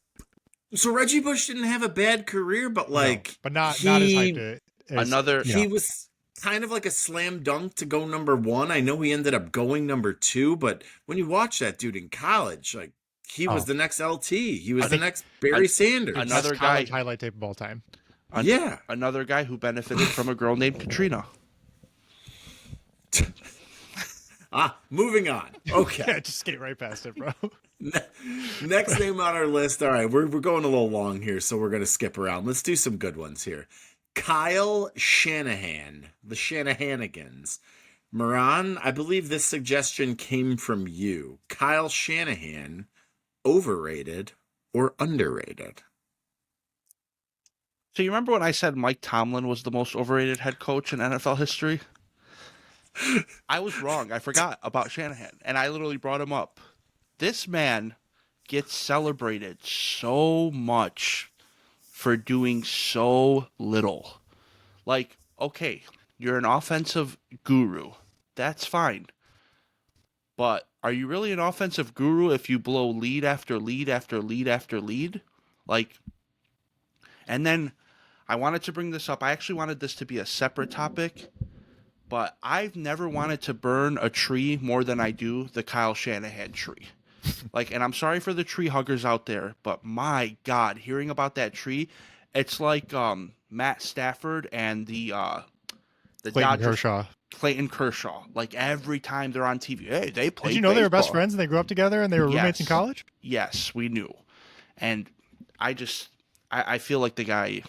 So Reggie Bush didn't have a bad career, but like, No, but not as hyped as Another- you know. he was kind of like a slam dunk to go number one. I know he ended up going number two, but when you watch that dude in college, like he was Oh. the next LT. He was I the think next Barry Sanders. another Best guy- college highlight tape of all time. Yeah. Another guy who benefited from a girl named Katrina. Moving on. Okay. Yeah, just skate right past it, bro. Next name on our list. All right, we're going a little long here, so we're going to skip around. Let's do some good ones here. Kyle Shanahan, the Shanahanigans. Moran, I believe this suggestion came from you. Kyle Shanahan, overrated or underrated? So you remember when I said Mike Tomlin was the most overrated head coach in NFL history? I was wrong. I forgot about Shanahan, and I literally brought him up. This man gets celebrated so much for doing so little. Like, okay, you're an offensive guru. That's fine. But are you really an offensive guru if you blow lead after lead after lead after lead? Like, and then I wanted to bring this up. I actually wanted this to be a separate topic, but I've never wanted to burn a tree more than I do the Kyle Shanahan tree. Like, and I'm sorry for the tree huggers out there, but my God, hearing about that tree, it's like Matt Stafford and the Clayton Dodgers, Kershaw. Clayton Kershaw. Like every time they're on TV, hey, they play. Did you know they were best baseball. friends and they grew up together and they were roommates in Yes. college? Yes, we knew, and I feel like the guy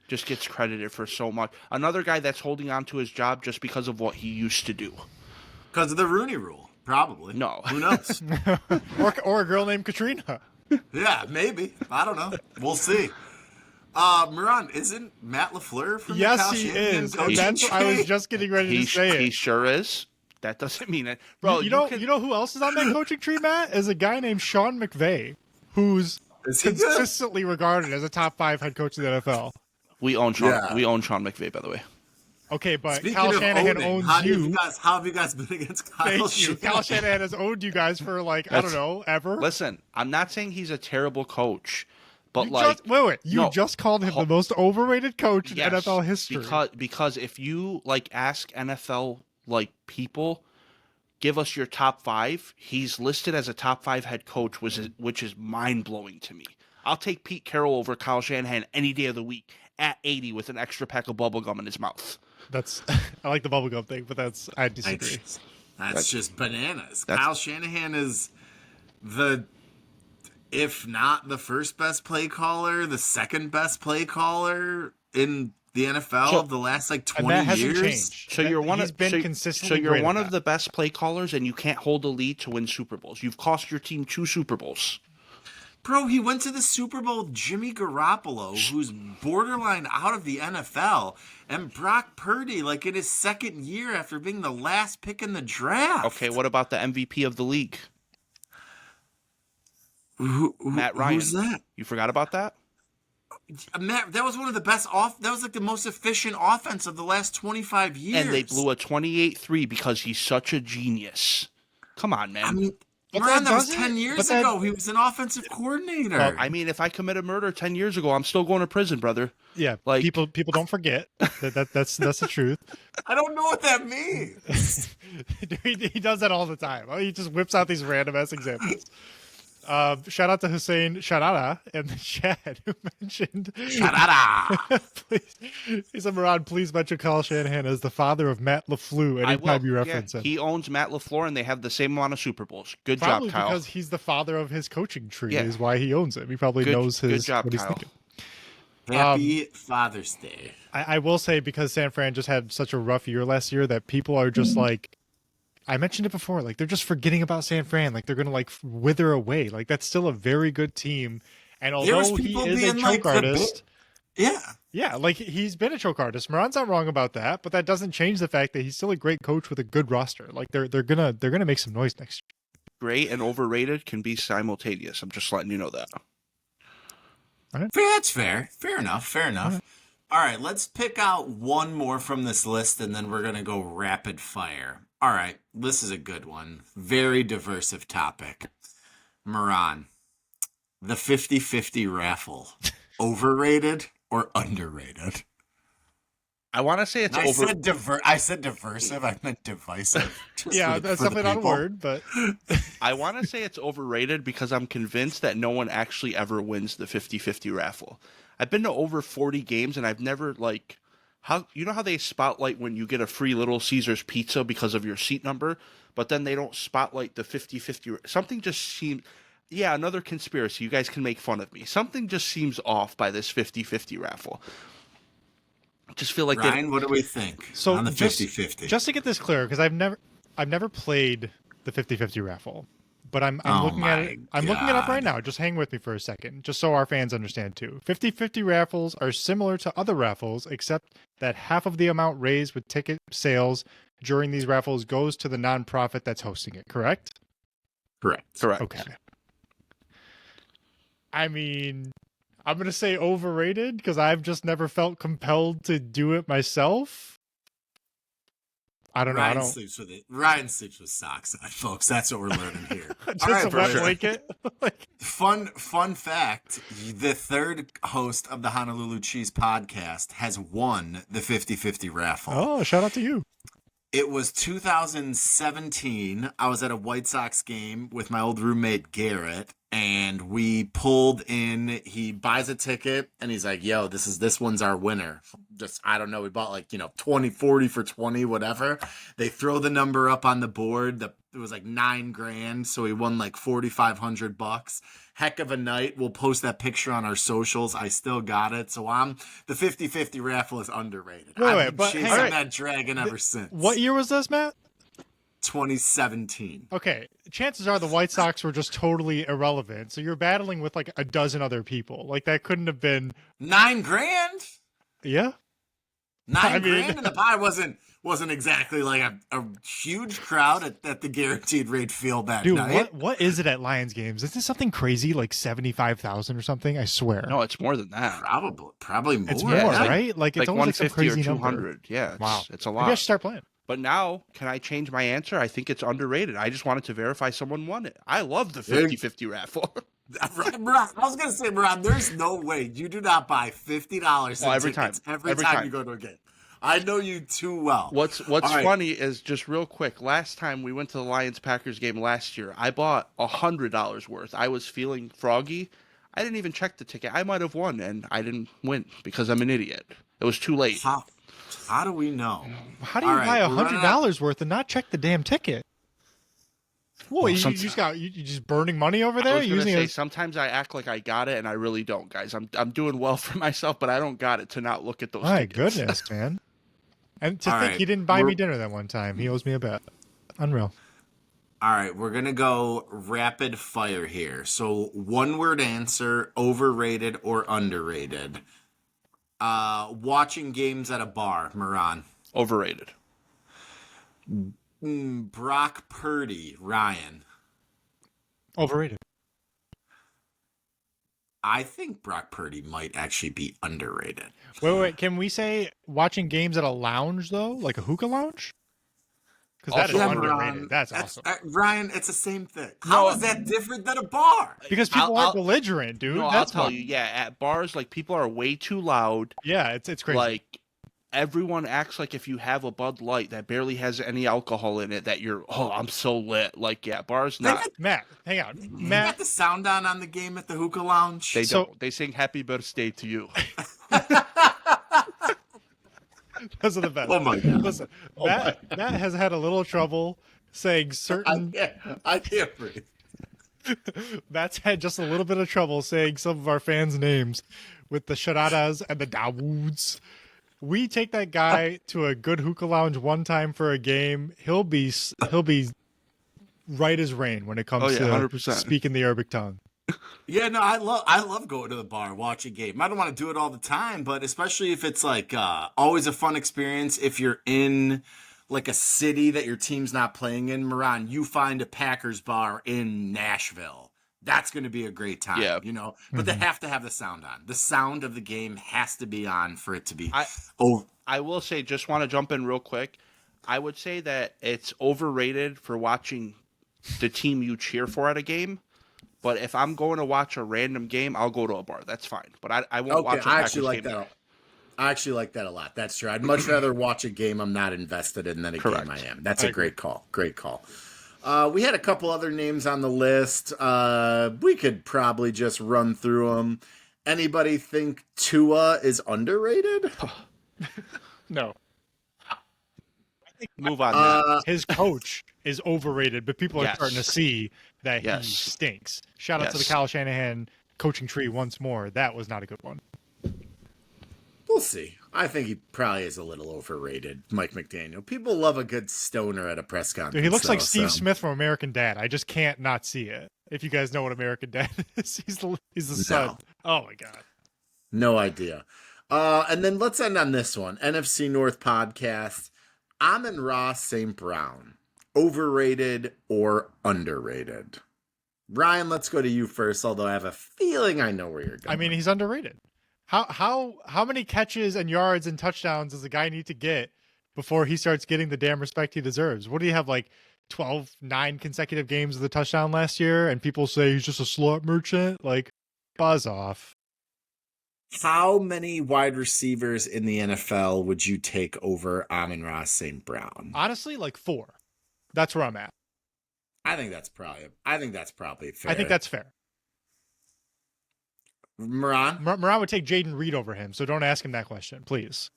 just gets credited for so much. Another guy that's holding on to his job just because of what he used to do. Because of the Rooney Rule, probably. No. Who knows? or a girl named Katrina. Yeah, maybe. I don't know. We'll see. Moran, isn't Matt LaFleur from the Yes, Kyle he Shanahan is. coaching And that's I was tree? just getting ready He to say he it. sure is. That doesn't mean it, bro. you know who else is on that coaching tree, Matt? Is a guy named Sean McVay, who's Is he good? consistently regarded as a top 5 head coach in the NFL. we own Sean. Yeah. We own Sean McVay, by the way. Okay, but Speaking Kyle of Shanahan owning, owns how you. have you guys been against Kyle Thank you. Shanahan? Kyle Shanahan has owned you guys for like, I don't know, ever. Listen, I'm not saying he's a terrible coach, but You like, wait. You no. just called him the most overrated coach in yes, NFL history. because if you like ask NFL like people, give us your top 5. He's listed as a top 5 head coach, which is mind blowing to me. I'll take Pete Carroll over Kyle Shanahan any day of the week at 80 with an extra pack of bubble gum in his mouth. That's I like the bubblegum thing, but I disagree. That's just bananas. That's- Kyle Shanahan is if not the first best play caller, the second best play caller in the NFL So- of the last like And 20 that hasn't years. changed. So you're one He's of been so, consistently so you're great at one that. of the best play callers, and you can't hold a lead to win Super Bowls. You've cost your team 2 Super Bowls. Bro, he went to the Super Bowl with Jimmy Garoppolo, who's borderline out of the NFL, and Brock Purdy, like in his second year after being the last pick in the draft. Okay, what about the MVP of the league, Matt Ryan? Who's that? You forgot about that? Matt, that was one of the best that was like the most efficient offense of the last 25 years. And they blew a 28-3 because he's such a genius. Come on, man. I mean, But Ron, that that was doesn't- 10 years but that- ago. He was an offensive coordinator. Well, I mean, if I commit a murder 10 years ago, I'm still going to prison, brother. Yeah, Like- people don't forget that's the truth. I don't know what that means. He does that all the time. He just whips out these random ass examples. Shout out to Hussein Sharada in the chat who mentioned. Sharada! Please, he said, Murad, please mention Kyle Shanahan as the father of Matt LaFleur anytime you reference him. He owns Matt LaFleur, and they have the same amount of Super Bowls. Good Probably job, Kyle. because he's the father of his coaching tree Yeah. is why he owns it. He probably knows good his job, what he's Kyle. thinking. Happy Father's Day. I will say, because San Fran just had such a rough year last year, that people are just like, I mentioned it before, like they're just forgetting about San Fran. Like they're going to like wither away. Like that's still a very good team. And although he is a choke artist, yeah, like he's been a choke artist. Moran's not wrong about that, but that doesn't change the fact that he's still a great coach with a good roster. Like they're gonna make some noise next year. Great and overrated can be simultaneous. I'm just letting you know that. That's fair. Fair enough. All right, let's pick out one more from this list, and then we're going to go rapid fire. All right, this is a good one. Very diversive topic. Moran, the 50-50 raffle, overrated or underrated? I want to say it's I said diversive. I meant divisive. Yeah, that's definitely not a word, but I want to say it's overrated because I'm convinced that no one actually ever wins the 50-50 raffle. I've been to over 40 games, and I've never, like, how they spotlight when you get a free Little Caesars pizza because of your seat number, but then they don't spotlight the 50-50. Something just seems, yeah, another conspiracy. You guys can make fun of me. Something just seems off by this 50-50 raffle. I just feel like Ryan, what do we think on the 50-50? Just to get this clear, because I've never played the 50-50 raffle, but I'm looking at it. I'm looking it up right now. Just hang with me for a second, just so our fans understand too. 50-50 raffles are similar to other raffles, except that half of the amount raised with ticket sales during these raffles goes to the nonprofit that's hosting it. Correct? Correct. Okay. I mean, I'm gonna say overrated because I've just never felt compelled to do it myself. I don't know. Ryan sleeps with socks on, folks. That's what we're learning here. Just All right, a wet blanket. Fun fact: the third host of the Honolulu Cheese podcast has won the 50-50 raffle. Oh, shout out to you! It was 2017. I was at a White Sox game with my old roommate Garrett, and we pulled in. He buys a ticket, and he's like, "Yo, this one's our winner." Just, I don't know. We bought 20, 40 for 20, whatever. They throw the number up on the board. It was like $9,000, so we won like $4,500. Heck of a night. We'll post that picture on our socials. I still got it. So the 50-50 raffle is underrated. I've been chasing that dragon ever since. What year was this, Matt? 2017. Okay, chances are the White Sox were just totally irrelevant. So you're battling with like a dozen other people. Like that couldn't have been $9,000. Yeah, $9,000, and the pie wasn't exactly like a huge crowd at the Guaranteed Rate Field that night. What is it at Lions games? Is this something crazy like 75,000 or something? I swear. No, it's more than that. Probably more. It's more, right? Like it's almost 150 like some crazy or 200. number. Yeah, wow, it's a lot. Maybe I should start playing. But now, can I change my answer? I think it's underrated. I just wanted to verify someone won it. I love the 50-50 raffle. I was going to say, Rob, there's no way you do not buy $50 in every tickets time. every time you go to a game. I know you too well. What's funny is, just real quick, last time we went to the Lions-Packers game last year, I bought $100 worth. I was feeling froggy. I didn't even check the ticket. I might have won, and I didn't win because I'm an idiot. It was too late. How do we know? How do you buy $100 worth and not check the damn ticket? Whoa, you just burning money over there? I was gonna say, sometimes I act like I got it, and I really don't, guys. I'm doing well for myself, but I don't got it to not look at those tickets. My goodness, man. And to think he didn't buy me dinner that one time. He owes me a bet. Unreal. All right, we're going to go rapid fire here. So one word answer, overrated or underrated. Watching games at a bar, Moran. Overrated. Brock Purdy, Ryan. Overrated. I think Brock Purdy might actually be underrated. Wait. Can we say watching games at a lounge, though? Like a hookah lounge? Because that is underrated. That's awesome. Ryan, it's the same thing. How is that different than a bar? Because people aren't belligerent, dude. No, I'll tell you. Yeah, at bars, like, people are way too loud. Yeah, it's crazy. Like, everyone acts like if you have a Bud Light that barely has any alcohol in it, that you're, oh, I'm so lit. Like, yeah, bars They not. got, Matt, hang on. they got Matt, the sound on the game at the hookah lounge. They So- don't. They sing happy birthday to you. those are the best. Oh my God. Listen, Oh Matt has had a little trouble saying certain. I can't breathe. Matt's had just a little bit of trouble saying some of our fans' names with the Sharadas and the Dawoods. We take that guy to a good hookah lounge one time for a game. He'll be right as rain when it comes Oh, yeah, to 100%. speaking the Arabic tongue. Yeah, no, I love going to the bar, watch a game. I don't want to do it all the time, but especially if it's like always a fun experience. If you're in like a city that your team's not playing in, Moran, you find a Packers bar in Nashville. That's going to be a great time, Yeah. you know. But they have to have the sound on. The sound of the game has to be on for it to be. I will say, just want to jump in real quick. I would say that it's overrated for watching the team you cheer for at a game. But if I'm going to watch a random game, I'll go to a bar. That's fine. But I won't watch a I Packers actually like game. that. I actually like that a lot. That's true. I'd much rather watch a game I'm not invested in than a Correct. game I am. That's a great call. Great call. We had a couple other names on the list. We could probably just run through them. Anybody think Tua is underrated? No. Move on. Matt. His coach is overrated, but people are Yes. starting to see that Yes. he stinks. Shout out to the Yes. Kyle Shanahan coaching tree once more. That was not a good one. We'll see. I think he probably is a little overrated, Mike McDaniel. People love a good stoner at a press conference. Dude, he looks like though, Steve so. Smith from American Dad. I just can't not see it. If you guys know what American Dad is, he's the son. Oh my god. No idea. And then let's end on this one. NFC North podcast. Amon-Ra St. Brown. Overrated or underrated? Ryan, let's go to you first, although I have a feeling I know where you're going. I mean, he's underrated. How many catches and yards and touchdowns does a guy need to get before he starts getting the damn respect he deserves? What do you have, like 9 consecutive games with a touchdown last year, and people say he's just a slot merchant? Like, buzz off. How many wide receivers in the NFL would you take over Amon-Ra St. Brown? Honestly, like 4. That's where I'm at. I think that's probably fair. I think that's fair. Moran? Moran would take Jaden Reed over him, so don't ask him that question, please.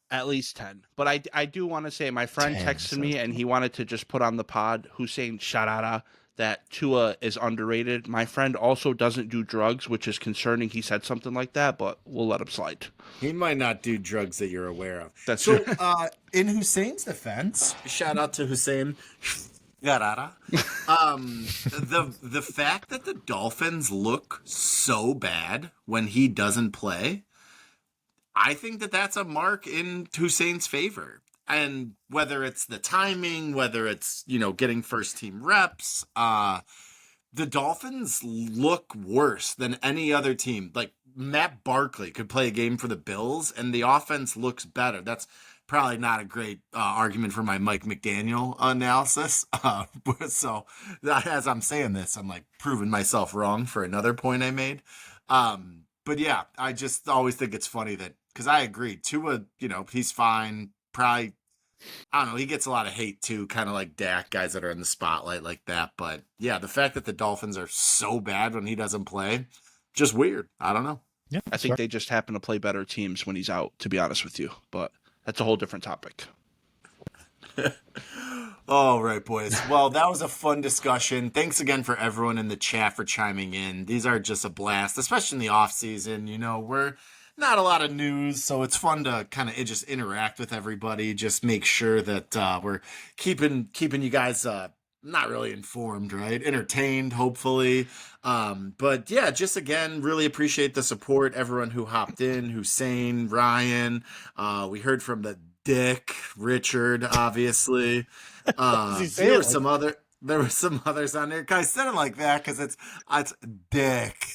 At least 10. But I do want to say, my friend 10, texted me and he wanted to just put on the pod, Hussein Sharara, that Tua is underrated. My friend also doesn't do drugs, which is concerning. He said something like that, but we'll let him slide. He might not do drugs that you're aware of. That's so. true. In Hussein's defense, shout out to Hussein. Garara. The fact that the Dolphins look so bad when he doesn't play, I think that that's a mark in Hussein's favor. And whether it's the timing, whether it's, getting first team reps, the Dolphins look worse than any other team. Like Matt Barkley could play a game for the Bills and the offense looks better. That's probably not a great argument for my Mike McDaniel analysis. So as I'm saying this, I'm like proving myself wrong for another point I made. But yeah, I just always think it's funny that, because I agree, Tua, he's fine. Probably, I don't know, he gets a lot of hate too, kind of like Dak, guys that are in the spotlight like that. But yeah, the fact that the Dolphins are so bad when he doesn't play, just weird. I don't know. Yeah, I think they just happen to play better teams when he's out, to be honest with you. But that's a whole different topic. All right, boys. Well, that was a fun discussion. Thanks again for everyone in the chat for chiming in. These are just a blast, especially in the off season. We're not a lot of news, so it's fun to kind of just interact with everybody. Just make sure that we're keeping you guys not really informed, right? Entertained, hopefully. But yeah, just again, really appreciate the support. Everyone who hopped in, Hussein, Ryan. We heard from the Dick, Richard, obviously. There were some others on there. Guys, said it like that because it's Dick.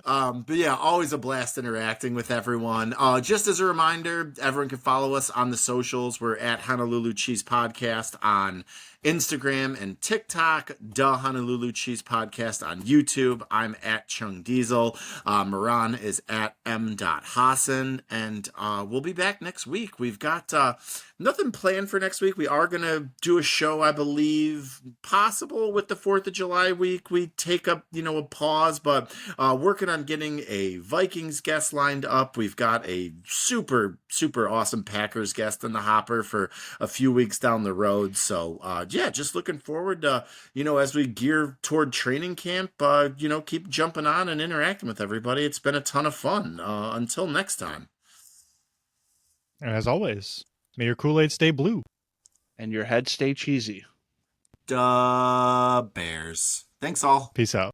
But yeah, always a blast interacting with everyone. Just as a reminder, everyone can follow us on the socials. We're at Honolulu Cheese Podcast on Instagram and TikTok, Duh Honolulu Cheese Podcast on YouTube. I'm at Chung Diesel. Moran is at m.hassan. And we'll be back next week. We've got nothing planned for next week. We are going to do a show, I believe, possible with the 4th of July week. We take up, a pause, but working on getting a Vikings guest lined up. We've got a super, super awesome Packers guest in the hopper for a few weeks down the road. So, just looking forward to, as we gear toward training camp, keep jumping on and interacting with everybody. It's been a ton of fun. Until next time. And as always, may your Kool-Aid stay blue. And your head stay cheesy. Duh, Bears. Thanks all. Peace out.